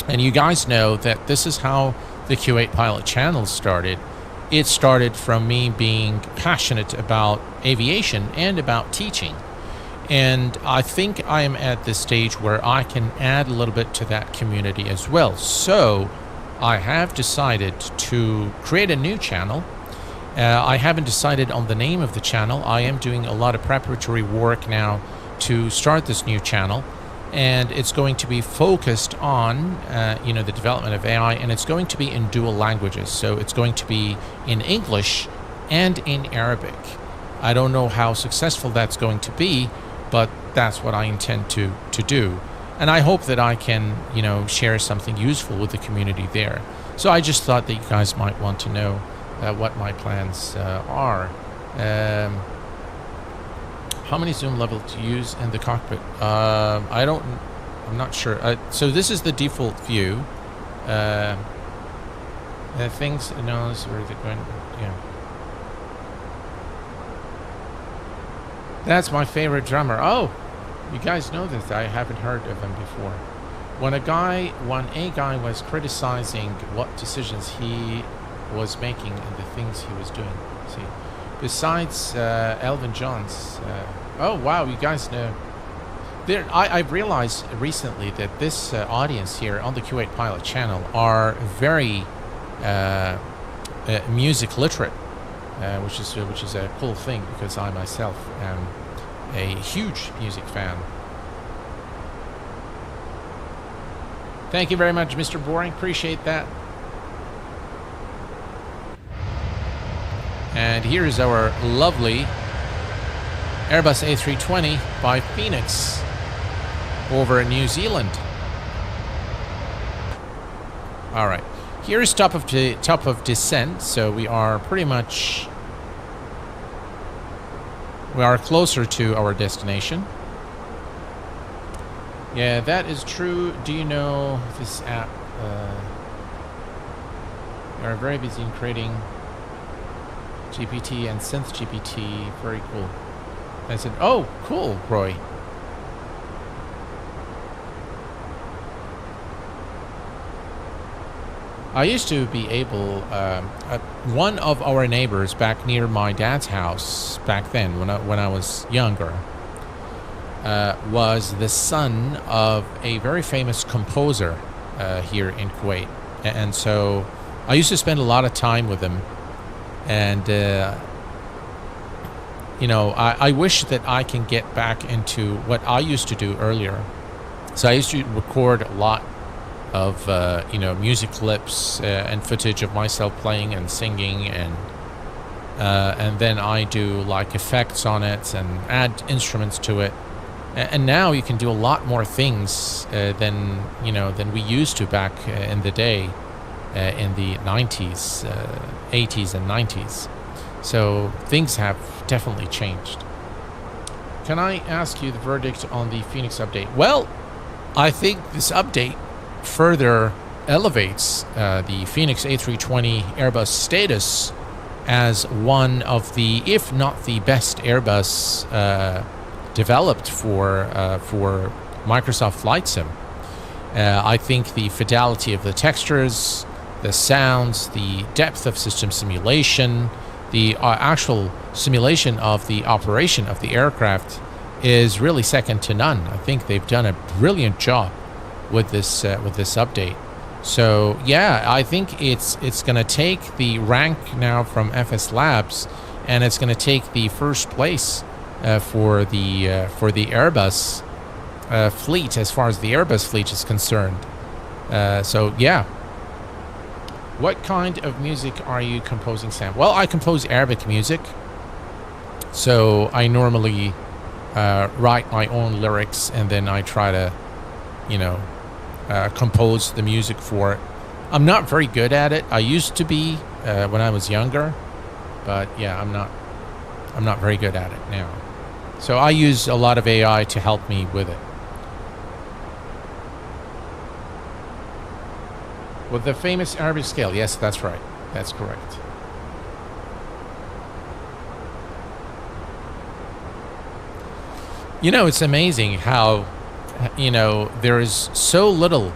[SPEAKER 1] And you guys know that this is how the Q8 Pilot channel started. It started from me being passionate about aviation and about teaching. And I think I am at this stage where I can add a little bit to that community as well. So I have decided to create a new channel. I haven't decided on the name of the channel. I am doing a lot of preparatory work now to start this new channel. And it's going to be focused on, the development of AI, and it's going to be in dual languages. So it's going to be in English and in Arabic. I don't know how successful that's going to be, but that's what I intend to do. And I hope that I can, share something useful with the community there. So I just thought that you guys might want to know what my plans are. How many zoom levels to use in the cockpit? I'm not sure. So this is the default view. Things knows where they're going. Yeah. That's my favorite drummer. Oh, you guys know this. I haven't heard of him before. When a guy was criticizing what decisions he was making and the things he was doing. See. Besides Elvin Johns. Oh, wow, you guys know. I've realized recently that this audience here on the Q8 Pilot channel are very music literate, which is a cool thing, because I myself am a huge music fan. Thank you very much, Mr. Boring. Appreciate that. And here is our lovely Airbus A320 by Fenix over in New Zealand. All right, here is top of descent. So we are closer to our destination. Yeah, that is true. Do you know this app? We are very busy in creating GPT and Synth GPT. Very cool. I said, oh, cool, Roy. I used to be able, one of our neighbors back near my dad's house back then, when I was younger, was the son of a very famous composer here in Kuwait. And so I used to spend a lot of time with him. And, you know, I wish that I can get back into what I used to do earlier. So I used to record a lot of, you know, music clips and footage of myself playing and singing, and then I do like effects on it and add instruments to it. And now you can do a lot more things than we used to back in the day, in the 90s, 80s and 90s. So things have definitely changed. Can I ask you the verdict on the Fenix update? Well, I think this update further elevates the Fenix A320 Airbus status as one of the, if not the best Airbus developed for Microsoft Flight Sim. I think the fidelity of the textures, the sounds, the depth of system simulation, the actual simulation of the operation of the aircraft is really second to none. I think they've done a brilliant job with this update. So yeah, I think it's going to take the rank now from FS Labs, and it's going to take the first place for the Airbus fleet, as far as the Airbus fleet is concerned. So yeah. What kind of music are you composing, Sam? Well, I compose Arabic music, so I normally write my own lyrics, and then I try to, you know, compose the music for it. I'm not very good at it. I used to be when I was younger, but yeah, I'm not very good at it now. So I use a lot of AI to help me with it. With the famous Arabic scale. Yes, that's right. That's correct. You know, it's amazing how, you know, there is so little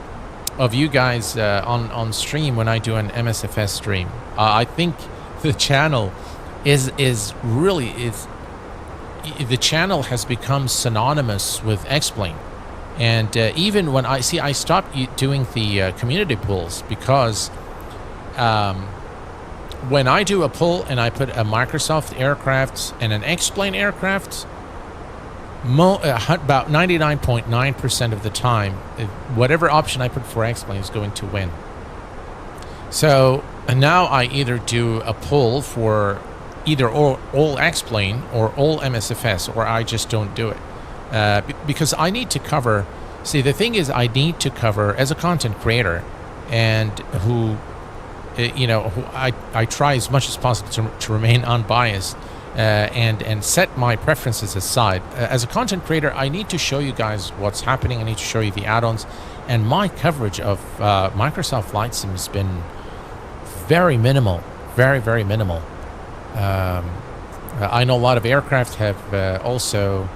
[SPEAKER 1] of you guys on stream when I do an MSFS stream. I think the channel is really the channel has become synonymous with X-Plane. And even when I stopped doing the community pulls, because when I do a pull and I put a Microsoft aircraft and an X-Plane aircraft, about 99.9% of the time, whatever option I put for X-Plane is going to win. So now I either do a pull for either all X-Plane or all MSFS, or I just don't do it. Because I need to cover, see, the thing is, I need to cover, as a content creator, and who, you know, who I try as much as possible to remain unbiased, and set my preferences aside. As a content creator, I need to show you guys what's happening. I need to show you the add-ons, and my coverage of Microsoft Flight Sim has been very minimal, very, very minimal. I know a lot of aircraft have also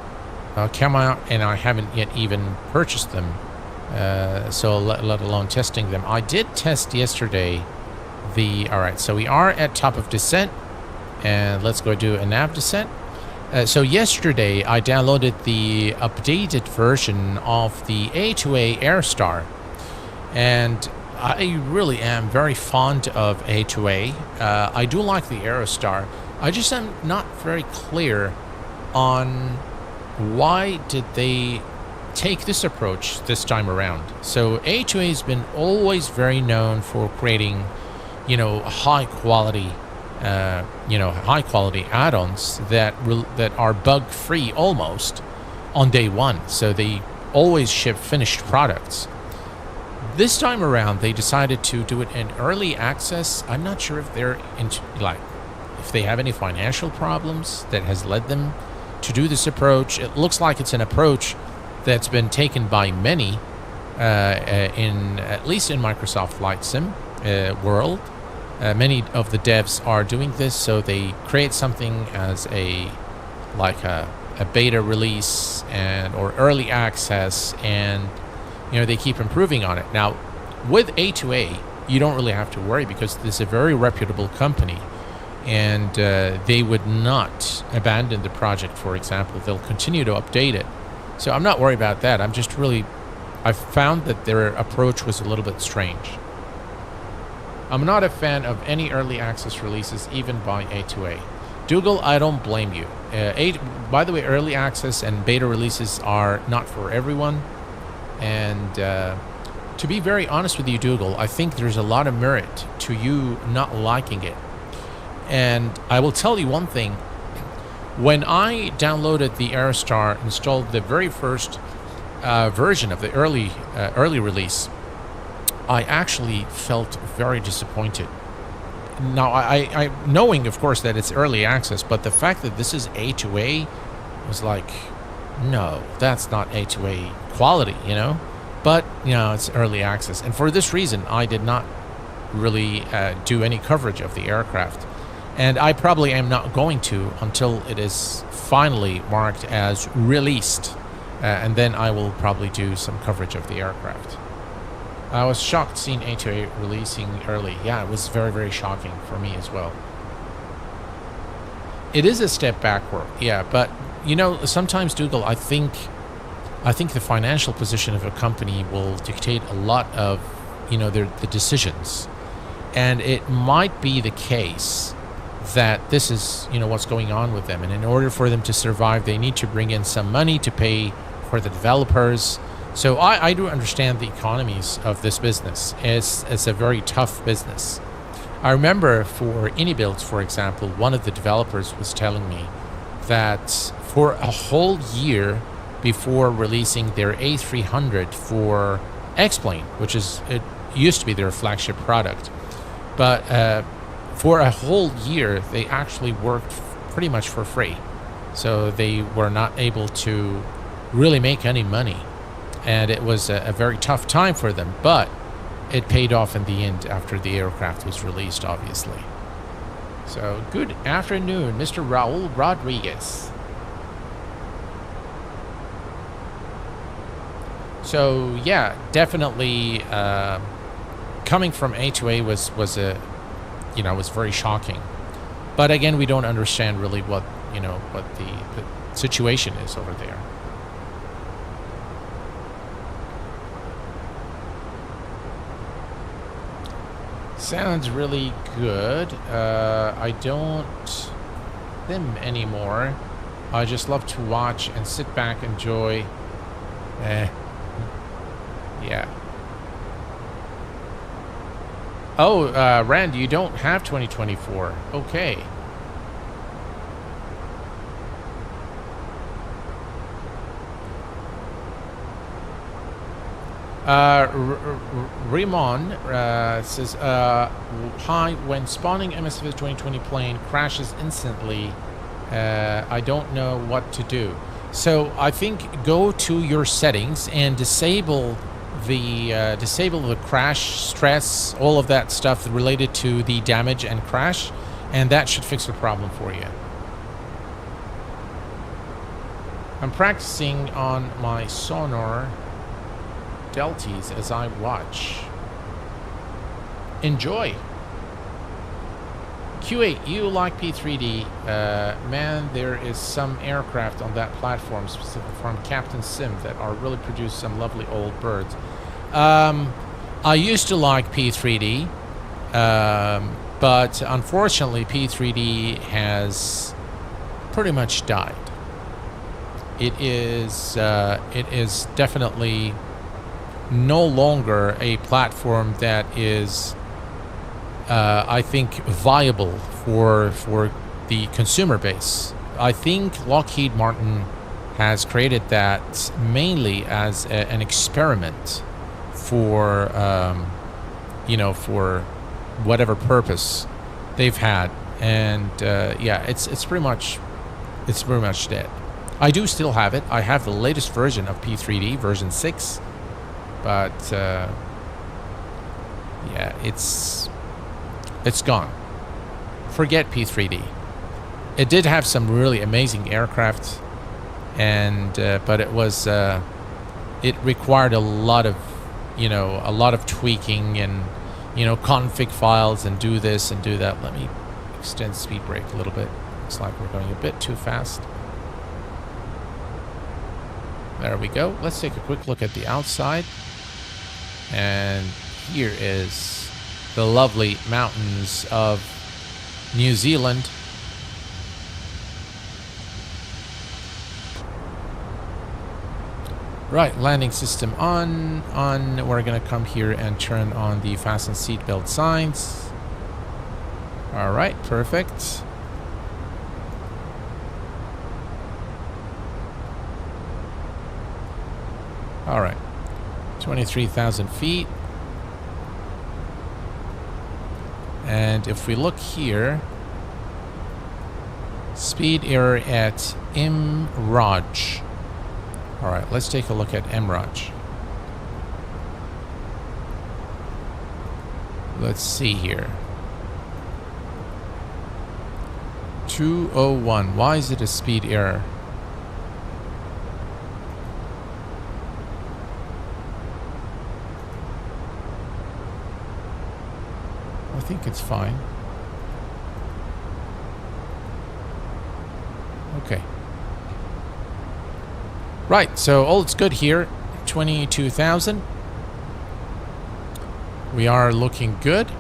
[SPEAKER 1] come out, and I haven't yet even purchased them, so let alone testing them. I did test yesterday alright, so we are at top of descent, and let's go do a nav descent. So yesterday I downloaded the updated version of the A2A Airstar, and I really am very fond of A2A. I do like the Aerostar. I just am not very clear on why did they take this approach this time around. So A2A has been always very known for creating, you know, high quality add-ons that are bug free almost on day one. So they always ship finished products. This time around, they decided to do it in early access. I'm not sure if they're if they have any financial problems that has led them to do this approach. It looks like it's an approach that's been taken by many, at least in Microsoft Flight Sim world. Many of the devs are doing this, so they create something as a beta release or early access, and you know, they keep improving on it. Now, with A2A, you don't really have to worry, because this is a very reputable company, and they would not abandon the project, for example. They'll continue to update it. So I'm not worried about that. I found that their approach was a little bit strange. I'm not a fan of any early access releases, even by A2A. Dougal, I don't blame you. By the way, early access and beta releases are not for everyone. And to be very honest with you, Dougal, I think there's a lot of merit to you not liking it. And I will tell you one thing. When I downloaded the Aerostar, installed the very first version of the early release, I actually felt very disappointed. Now, I knowing, of course, that it's early access, but the fact that this is A2A was like, no, that's not A2A quality, you know? But, you know, it's early access. And for this reason, I did not really do any coverage of the aircraft. And I probably am not going to until it is finally marked as released. And then I will probably do some coverage of the aircraft. I was shocked seeing A2A releasing early. Yeah, it was very, very shocking for me as well. It is a step backward, yeah, but you know, sometimes, Dougal, I think the financial position of a company will dictate a lot of, you know, the decisions. And it might be the case that this is, you know, what's going on with them. And in order for them to survive, they need to bring in some money to pay for the developers. So I do understand the economies of this business. It's a very tough business. I remember for AnyBuilds, for example, one of the developers was telling me that for a whole year before releasing their A300 for X-Plane, which is, it used to be their flagship product, but for a whole year, they actually worked pretty much for free. So they were not able to really make any money. And it was a very tough time for them, but it paid off in the end after the aircraft was released, obviously. So, good afternoon, Mr. Raul Rodriguez. So, yeah, definitely coming from A2A was a, you know, was very shocking. But again, we don't understand really what, you know, what the situation is over there. Sounds really good. I don't sim anymore. I just love to watch and sit back, enjoy. Yeah. Oh, Rand, you don't have 2024. Okay. Ramon says, hi, when spawning MSFS 2020 plane crashes instantly, I don't know what to do. So I think go to your settings and disable the crash, stress, all of that stuff related to the damage and crash, and that should fix the problem for you. I'm practicing on my sonar delties as I watch. Enjoy. Q8, you like P3D? Man, there is some aircraft on that platform, specifically from Captain Sim, that are really produce some lovely old birds. I used to like P3D, but unfortunately P3D has pretty much died. It is definitely no longer a platform that is, I think, viable for the consumer base. I think Lockheed Martin has created that mainly as an experiment for, you know, for whatever purpose they've had, and yeah, it's pretty much dead. I do still have it. I have the latest version of P3D, version 6. But yeah, it's gone. Forget P3D. It did have some really amazing aircraft, and but it was it required a lot of, you know, a lot of tweaking and, you know, config files and do this and do that. Let me extend speed brake a little bit. Looks like we're going a bit too fast. There we go. Let's take a quick look at the outside. And here is the lovely mountains of New Zealand. Right, landing system on. We're going to come here and turn on the fasten seatbelt signs. All right, perfect. All right, 23,000 feet. And if we look here, speed error at MROJ. All right, let's take a look at MROJ. Let's see here. 201. Why is it a speed error? I think it's fine. Okay. Right, so all it's good here. 22,000. We are looking good.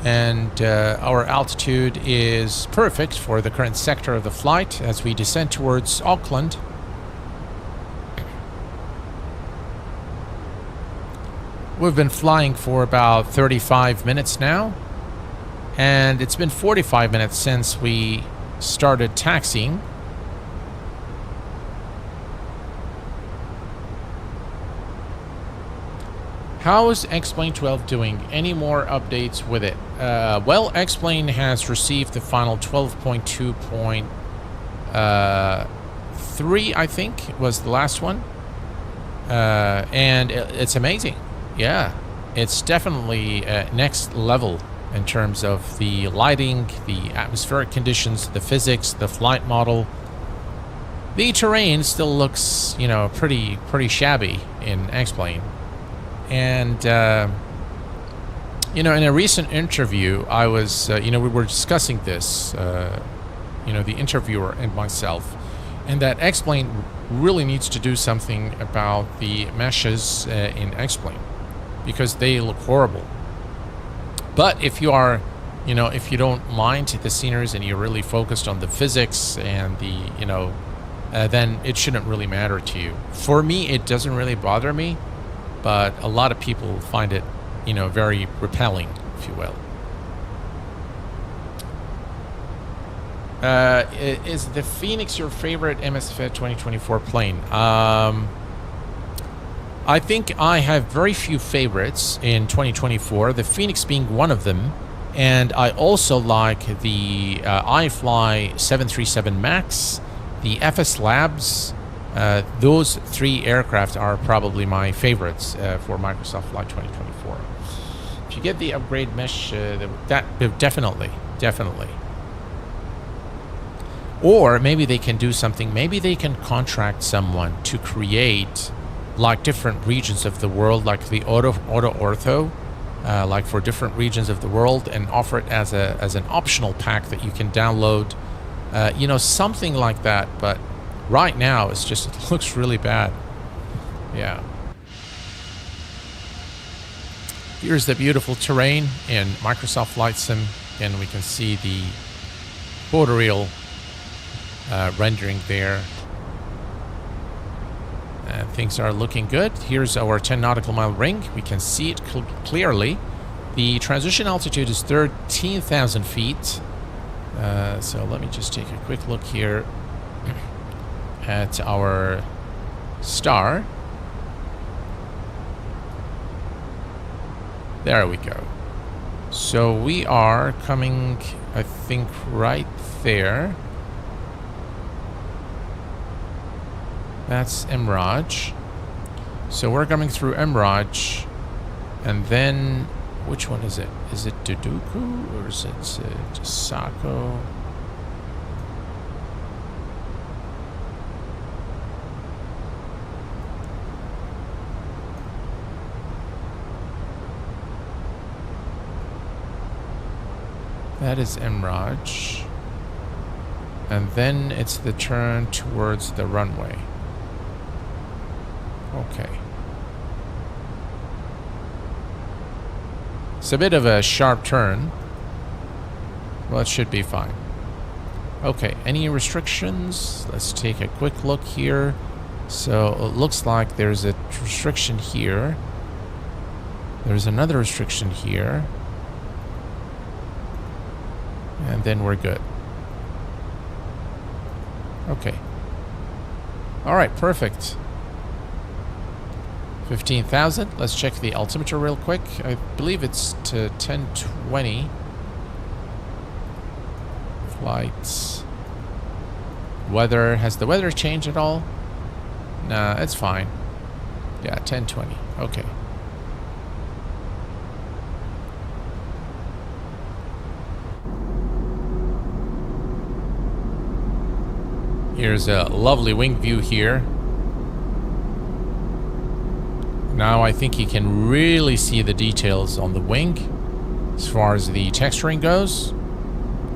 [SPEAKER 1] And our altitude is perfect for the current sector of the flight as we descend towards Auckland. We've been flying for about 35 minutes now, and it's been 45 minutes since we started taxiing. How is X-Plane 12 doing? Any more updates with it? Well, X-Plane has received the final 12.2.3, I think, was the last one. And it's amazing. Yeah, it's definitely next level in terms of the lighting, the atmospheric conditions, the physics, the flight model. The terrain still looks, you know, pretty shabby in X-Plane. And, you know, in a recent interview, I was, you know, we were discussing this, you know, the interviewer and myself, and that X-Plane really needs to do something about the meshes in X-Plane, because they look horrible. But if you are, you know, if you don't mind the sceneries and you're really focused on the physics and the, you know, then it shouldn't really matter to you. For me, it doesn't really bother me. But a lot of people find it, you know, very repelling, if you will. Is the Fenix your favorite MSFS 2024 plane? I think I have very few favorites in 2024, the Fenix being one of them. And I also like the iFly 737 MAX, the FS Labs. Those three aircraft are probably my favorites for Microsoft Flight 2024. If you get the upgrade mesh, that definitely. Or maybe they can do something. Maybe they can contract someone to create like different regions of the world, like the auto ortho, like for different regions of the world, and offer it as an optional pack that you can download. You know, something like that, but. Right now, it looks really bad. Yeah. Here's the beautiful terrain in Microsoft Flight Sim, and we can see the photoreal rendering there. And things are looking good. Here's our 10 nautical mile ring. We can see it clearly. The transition altitude is 13,000 feet. So let me just take a quick look here at our star. There we go. So we are coming, I think, right there. That's MROJ. So we're coming through MROJ, and then which one is it? Is it Duduku or is it Sako? That is MROJ. And then it's the turn towards the runway. Okay. It's a bit of a sharp turn. Well, it should be fine. Okay, any restrictions? Let's take a quick look here. So it looks like there's a restriction here. There's another restriction here. And then we're good. Okay. All right, perfect. 15,000. Let's check the altimeter real quick. I believe it's to 1020. Flights. Weather. Has the weather changed at all? Nah, it's fine. Yeah, 1020. Okay. Here's a lovely wing view here. Now I think you can really see the details on the wing. As far as the texturing goes,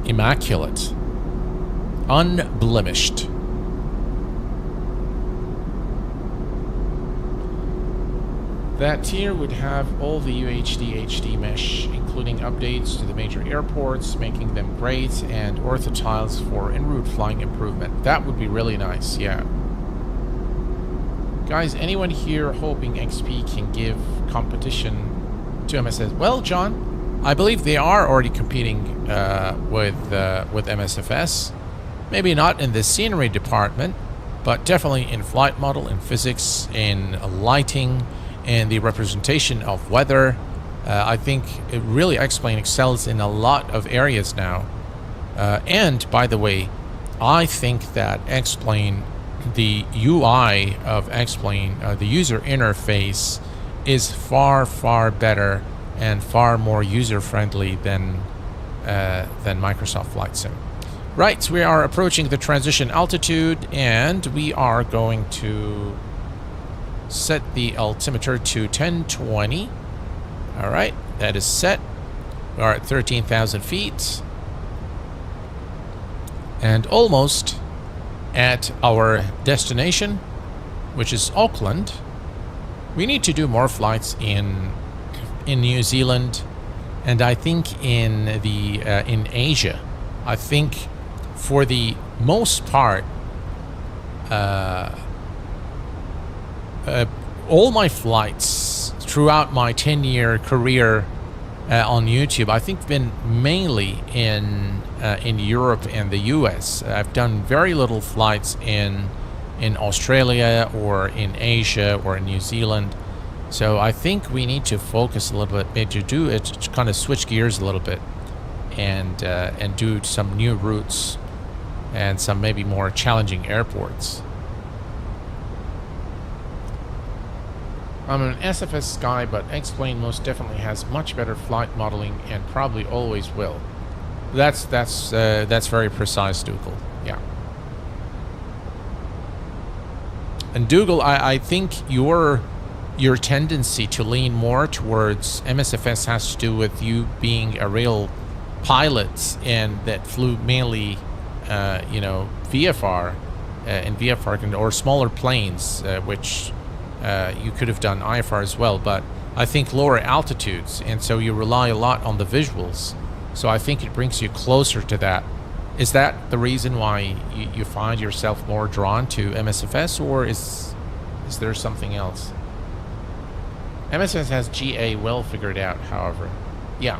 [SPEAKER 1] immaculate. Unblemished. That tier would have all the UHD HD mesh, including updates to the major airports, making them great, and ortho tiles for en route flying improvement. That would be really nice, yeah. Guys, anyone here hoping XP can give competition to MSFS? Well, John, I believe they are already competing with MSFS. Maybe not in the scenery department, but definitely in flight model, in physics, in lighting, and the representation of weather. I think it really X-Plane excels in a lot of areas now. And by the way, I think that X-Plane, the UI of X-Plane, the user interface, is far, far better and far more user-friendly than Microsoft Flight Sim. Right, we are approaching the transition altitude, and we are going to set the altimeter to 1020. All right, that is set. We are at 13,000 feet and almost at our destination, which is Auckland. We need to do more flights in New Zealand, and I think in Asia. I think for the most part, all my flights throughout my 10-year career on YouTube, I think, been mainly in Europe and the US. I've done very little flights in Australia or in Asia or in New Zealand. So I think we need to focus a little bit, maybe to kind of switch gears a little bit, and do some new routes and some maybe more challenging airports. I'm an SFS guy, but X-Plane most definitely has much better flight modeling and probably always will. That's very precise, Dougal. Yeah. And Dougal, I think your tendency to lean more towards MSFS has to do with you being a real pilot and that flew mainly, VFR in VFR or smaller planes, which you could have done IFR as well, but I think lower altitudes, and so you rely a lot on the visuals. So I think it brings you closer to that. Is that the reason why you find yourself more drawn to MSFS, or is there something else? MSFS has GA well figured out, however. Yeah.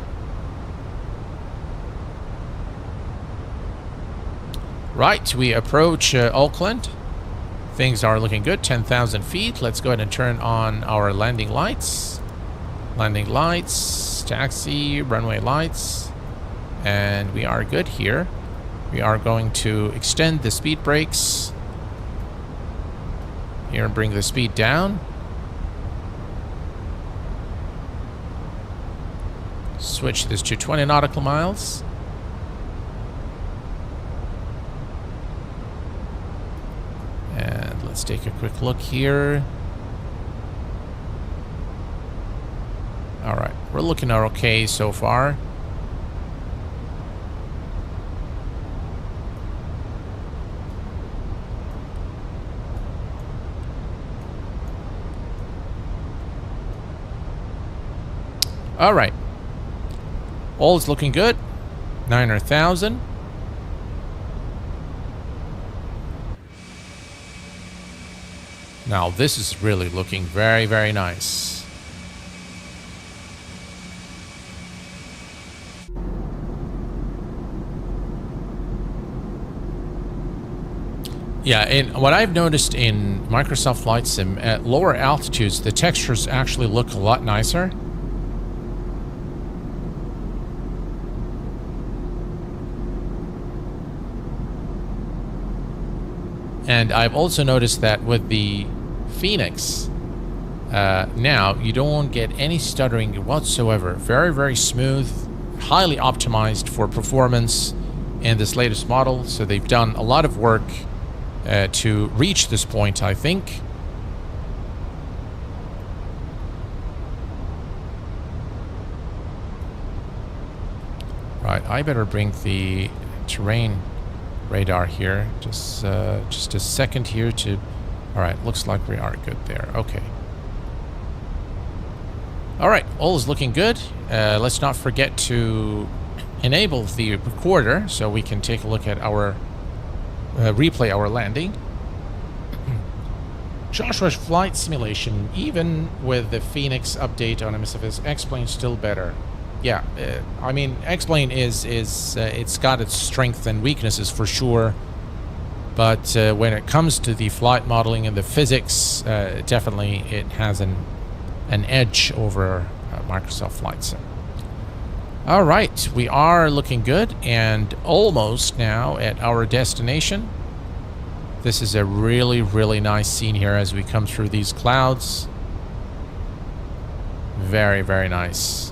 [SPEAKER 1] Right, we approach Auckland. Things are looking good, 10,000 feet. Let's go ahead and turn on our landing lights. Landing lights, taxi, runway lights. And we are good here. We are going to extend the speed brakes. Here and bring the speed down. Switch this to 20 nautical miles. And let's take a quick look here. All right, we're looking okay so far. All right. All is looking good. 900,000. Now this is really looking very, very nice. Yeah, and what I've noticed in Microsoft Flight Sim, at lower altitudes, the textures actually look a lot nicer. And I've also noticed that with the Fenix, now you don't get any stuttering whatsoever. Very, very smooth, highly optimized for performance in this latest model. So they've done a lot of work to reach this point, I think. Right, I better bring the terrain radar here. Just a second here to... All right, looks like we are good there. Okay. All right, all is looking good. Let's not forget to enable the recorder so we can take a look at our... replay our landing. Joshua's flight simulation, even with the Fenix update on MSFS, X-Plane still better. Yeah, I mean, X-Plane is it's got its strengths and weaknesses for sure, but when it comes to the flight modeling and the physics, definitely it has an edge over Microsoft Flight Sim. All right, we are looking good and almost now at our destination. This is a really, really nice scene here as we come through these clouds. Very, very nice.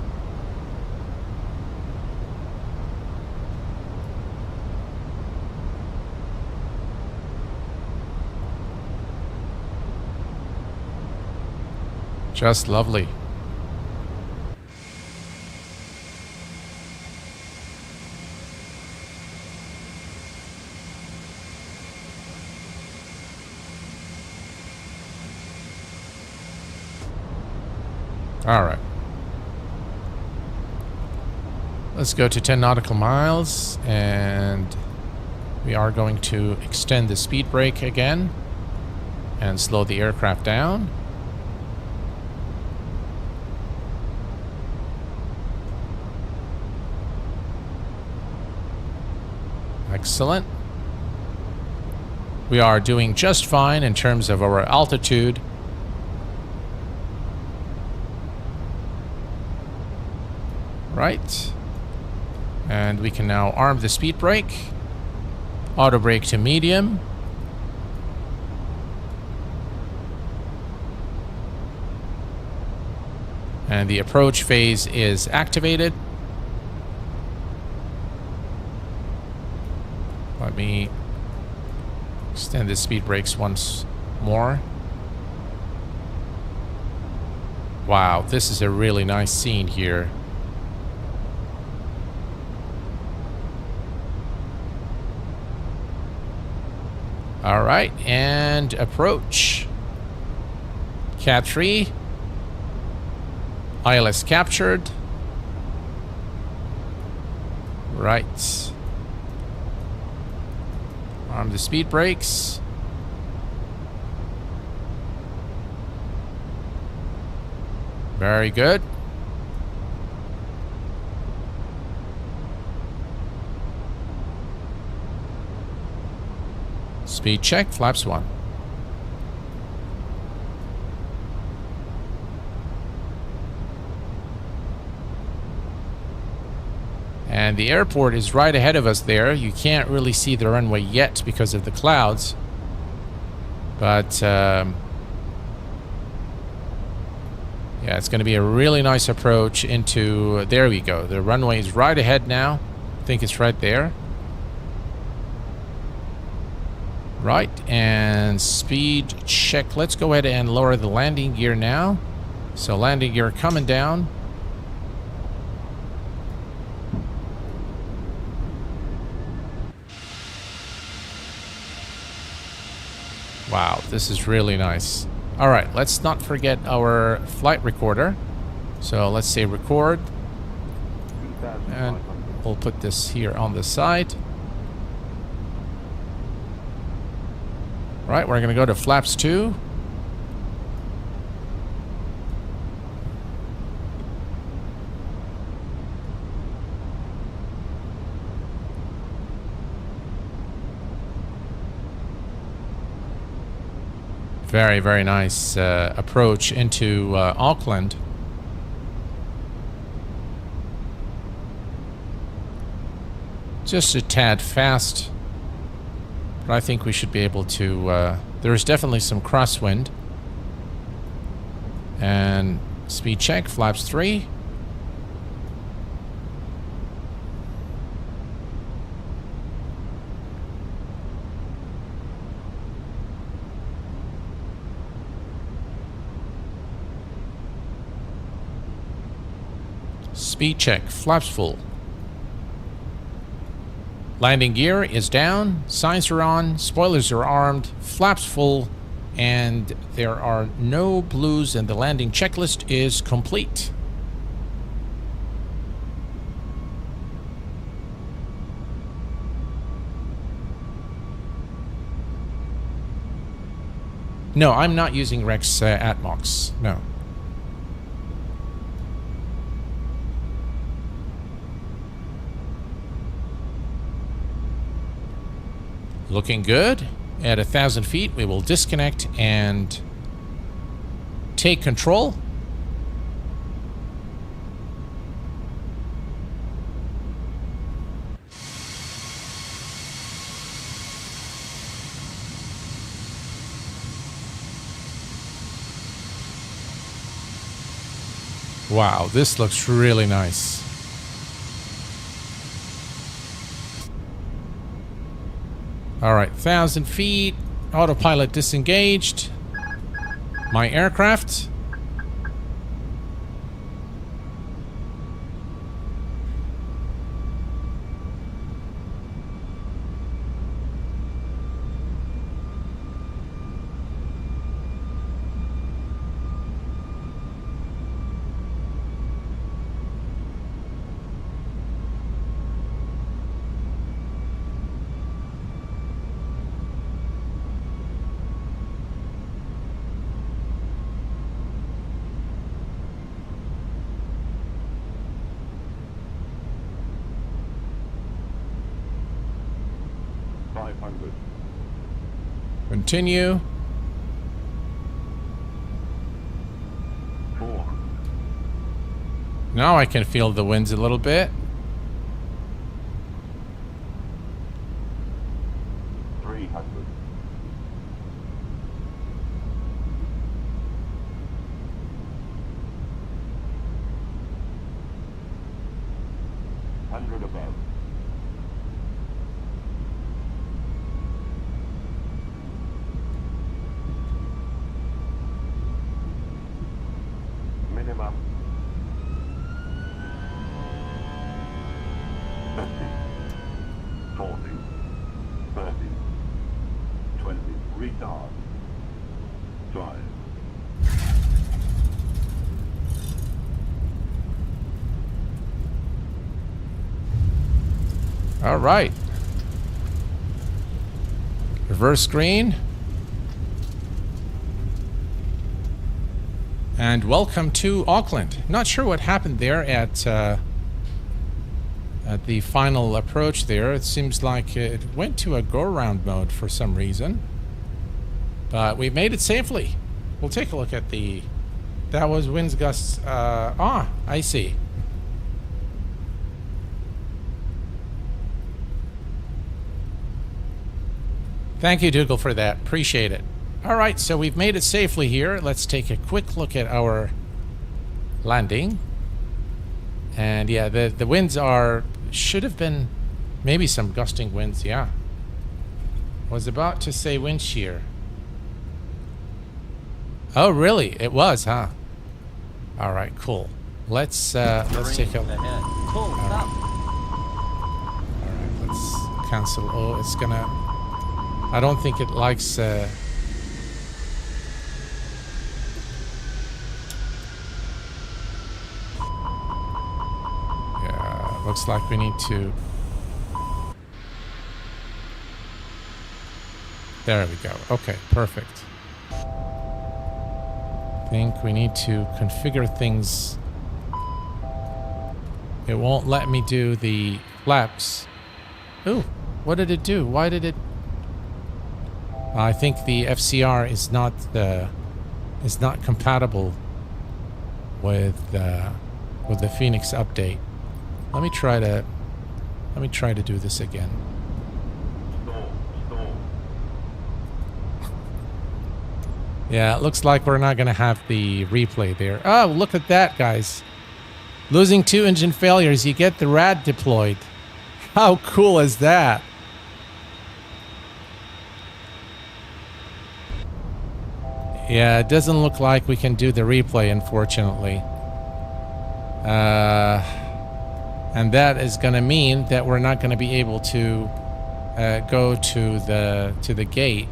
[SPEAKER 1] Just lovely. All right. Let's go to 10 nautical miles, and we are going to extend the speed brake again and slow the aircraft down. Excellent. We are doing just fine in terms of our altitude. Right. And we can now arm the speed brake. Auto brake to medium. And the approach phase is activated. Let me extend the speed brakes once more. Wow, this is a really nice scene here. All right, and approach. Cat 3. ILS captured. Right. Arm the speed brakes. Very good. Speed check, flaps 1. And the airport is right ahead of us there. You can't really see the runway yet because of the clouds. But, yeah, it's going to be a really nice approach into... There we go. The runway is right ahead now. I think it's right there. Right, and speed check. Let's go ahead and lower the landing gear now. So landing gear coming down. Wow, this is really nice. All right, let's not forget our flight recorder. So let's say record. And we'll put this here on the side. Right, we're going to go to flaps 2. Very, very nice approach into Auckland. Just a tad fast, but I think we should be able to... there's definitely some crosswind. And speed check, flaps 3. Speed check, flaps full. Landing gear is down, signs are on, spoilers are armed, flaps full, and there are no blues, and the landing checklist is complete. No, I'm not using Rex Atmox, no. Looking good. At 1,000 feet, we will disconnect and take control. Wow, this looks really nice. All right, 1,000 feet, autopilot disengaged. My aircraft. Continue.
[SPEAKER 5] 4.
[SPEAKER 1] Now I can feel the winds a little bit.
[SPEAKER 5] 300. 100 above. 40, 30, 20, retard, drive.
[SPEAKER 1] All right. Reverse screen. And welcome to Auckland. Not sure what happened there at the final approach there. It seems like it went to a go-around mode for some reason. But we've made it safely. We'll take a look at the... That was winds gusts... I see. Thank you, Dougal, for that. Appreciate it. All right, so we've made it safely here. Let's take a quick look at our landing. And yeah, the winds are... Should have been maybe some gusting winds, yeah. Was about to say wind shear. Oh, really? It was, huh? All right, cool. Let's take a... All right, let's cancel. Oh, it's gonna... I don't think it likes... Looks like we need to... There we go. Okay, perfect. I think we need to configure things. It won't let me do the flaps. Ooh, what did it do? Why did it... I think the FCR is not compatible with the Fenix update. Let me try to do this again. Yeah, it looks like we're not going to have the replay there. Oh, look at that, guys. Losing 2 engine failures, you get the RAD deployed. How cool is that? Yeah, it doesn't look like we can do the replay, unfortunately. And that is going to mean that we're not going to be able to go to the gate.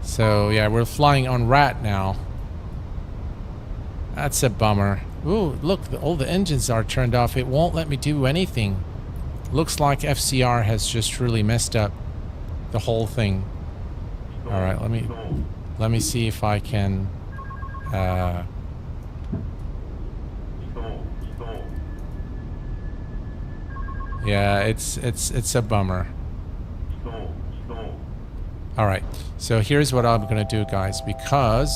[SPEAKER 1] So yeah, we're flying on RAT now. That's a bummer. Ooh, look, all the engines are turned off. It won't let me do anything. Looks like FCR has just really messed up the whole thing. All right, let me see if I can. Yeah, it's a bummer. All right, so here's what I'm gonna do, guys, because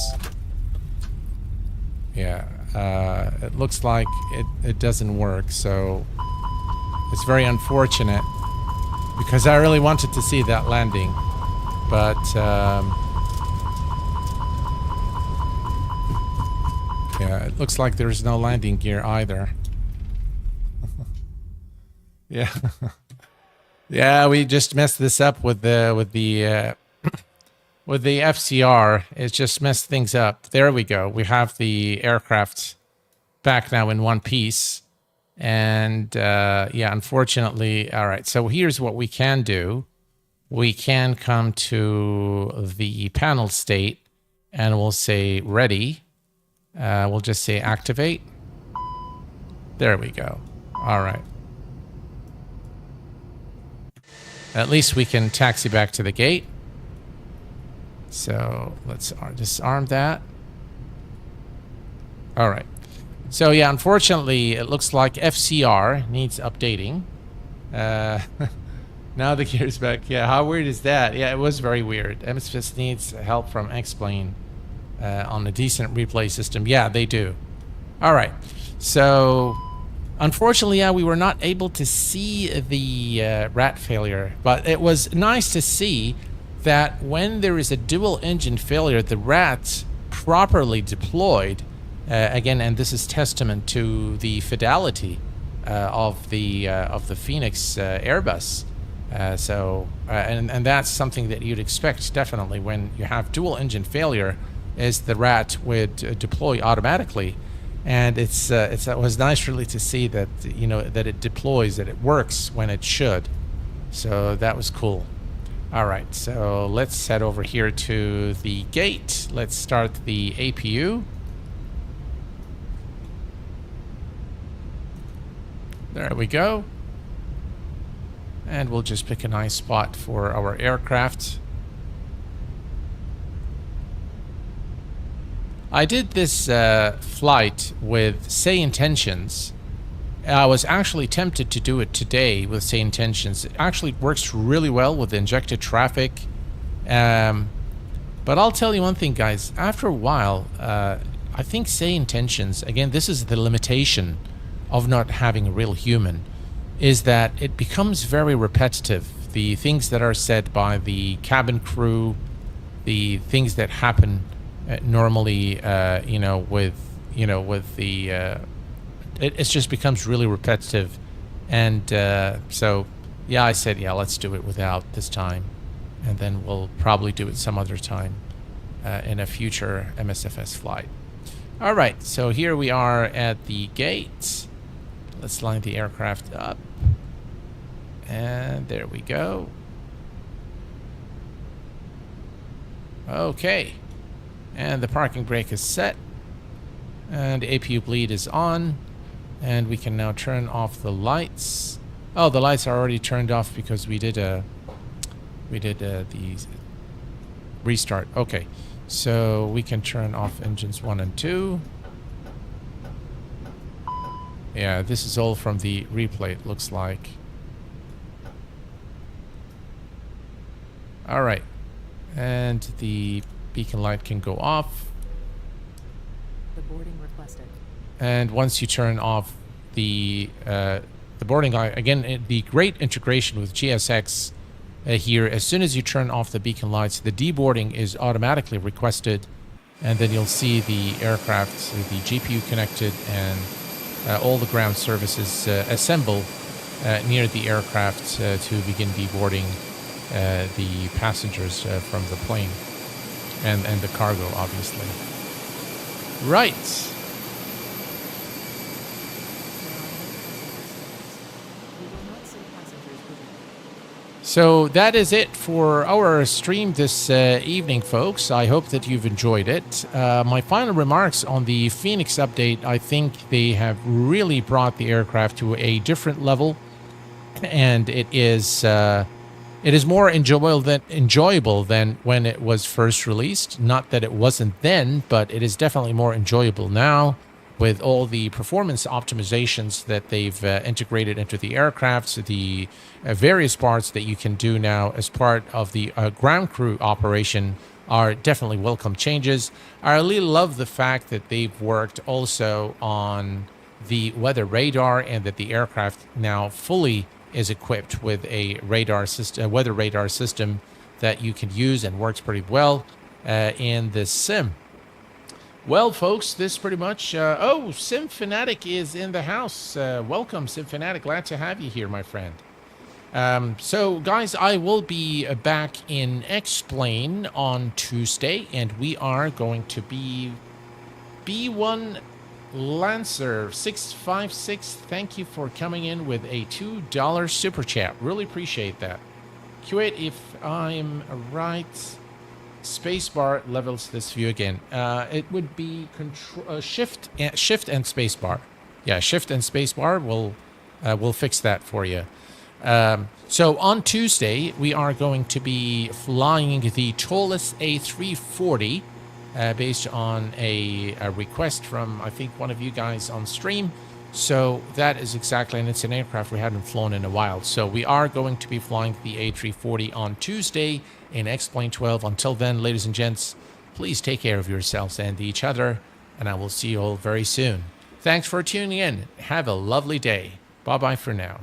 [SPEAKER 1] yeah, it looks like it doesn't work, so it's very unfortunate because I really wanted to see that landing, but yeah, it looks like there's no landing gear either. Yeah. Yeah, we just messed this up with the FCR. It just messed things up. There we go. We have the aircraft back now in one piece. And yeah, unfortunately, all right. So here's what we can do. We can come to the panel state and we'll say ready. We'll just say activate. There we go. All right. At least we can taxi back to the gate. So let's disarm that. All right. So yeah, unfortunately, it looks like FCR needs updating. Now the gear's back. Yeah, how weird is that? Yeah, it was very weird. MSFS needs help from X-Plane on a decent replay system. Yeah, they do. All right. So unfortunately, yeah, we were not able to see the RAT failure, but it was nice to see that when there is a dual engine failure, the RAT properly deployed, again, and this is testament to the fidelity of the Fenix Airbus. And that's something that you'd expect definitely when you have dual engine failure, is the RAT would deploy automatically. And it was nice really to see that, you know, that it deploys, that it works when it should. So that was cool. All right, so let's head over here to the gate. Let's start the APU. There we go. And we'll just pick a nice spot for our aircraft. I did this flight with Say Intentions. I was actually tempted to do it today with Say Intentions. It actually works really well with injected traffic. But I'll tell you one thing, guys. After a while, I think Say Intentions, again, this is the limitation of not having a real human, is that it becomes very repetitive. The things that are said by the cabin crew, the things that happen normally, with the... It just becomes really repetitive. And so, yeah, I said, yeah, let's do it without this time. And then we'll probably do it some other time in a future MSFS flight. All right, so here we are at the gate. Let's line the aircraft up. And there we go. Okay. And the parking brake is set. And the APU bleed is on. And we can now turn off the lights. Oh, the lights are already turned off because we did the restart. Okay, so we can turn off engines 1 and 2. Yeah, this is all from the replay, it looks like. All right, and the beacon light can go off.
[SPEAKER 6] The boarding requested.
[SPEAKER 1] And once you turn off the boarding light, again, the great integration with GSX here, as soon as you turn off the beacon lights, the deboarding is automatically requested, and then you'll see the aircraft, the GPU connected, and all the ground services assemble near the aircraft to begin deboarding the passengers from the plane and the cargo, obviously. Right. So that is it for our stream this evening, folks. I hope that you've enjoyed it. My final remarks on the Fenix update, I think they have really brought the aircraft to a different level, and it is more enjoyable than when it was first released. Not that it wasn't then, but it is definitely more enjoyable now, with all the performance optimizations that they've integrated into the aircraft, the various parts that you can do now as part of the ground crew operation are definitely welcome changes. I really love the fact that they've worked also on the weather radar, and that the aircraft now fully is equipped with a radar system, weather radar system that you can use and works pretty well in the sim. Well, folks, this pretty much... oh, Sim Fanatic is in the house. Welcome, Sim Fanatic. Glad to have you here, my friend. So, guys, I will be back in X-Plane on Tuesday, and we are going to be B1 Lancer 656. Thank you for coming in with a $2 super chat. Really appreciate that. Q8, if I'm right... Spacebar levels this view again. It would be shift and spacebar. Yeah, shift and spacebar will fix that for you. So on Tuesday we are going to be flying the Fenix A320 based on a request from, I think, one of you guys on stream. So that is exactly, and it's an aircraft we haven't flown in a while. So we are going to be flying the A340 on Tuesday in X-Plane 12. Until then, ladies and gents, please take care of yourselves and each other, and I will see you all very soon. Thanks for tuning in. Have a lovely day. Bye-bye for now.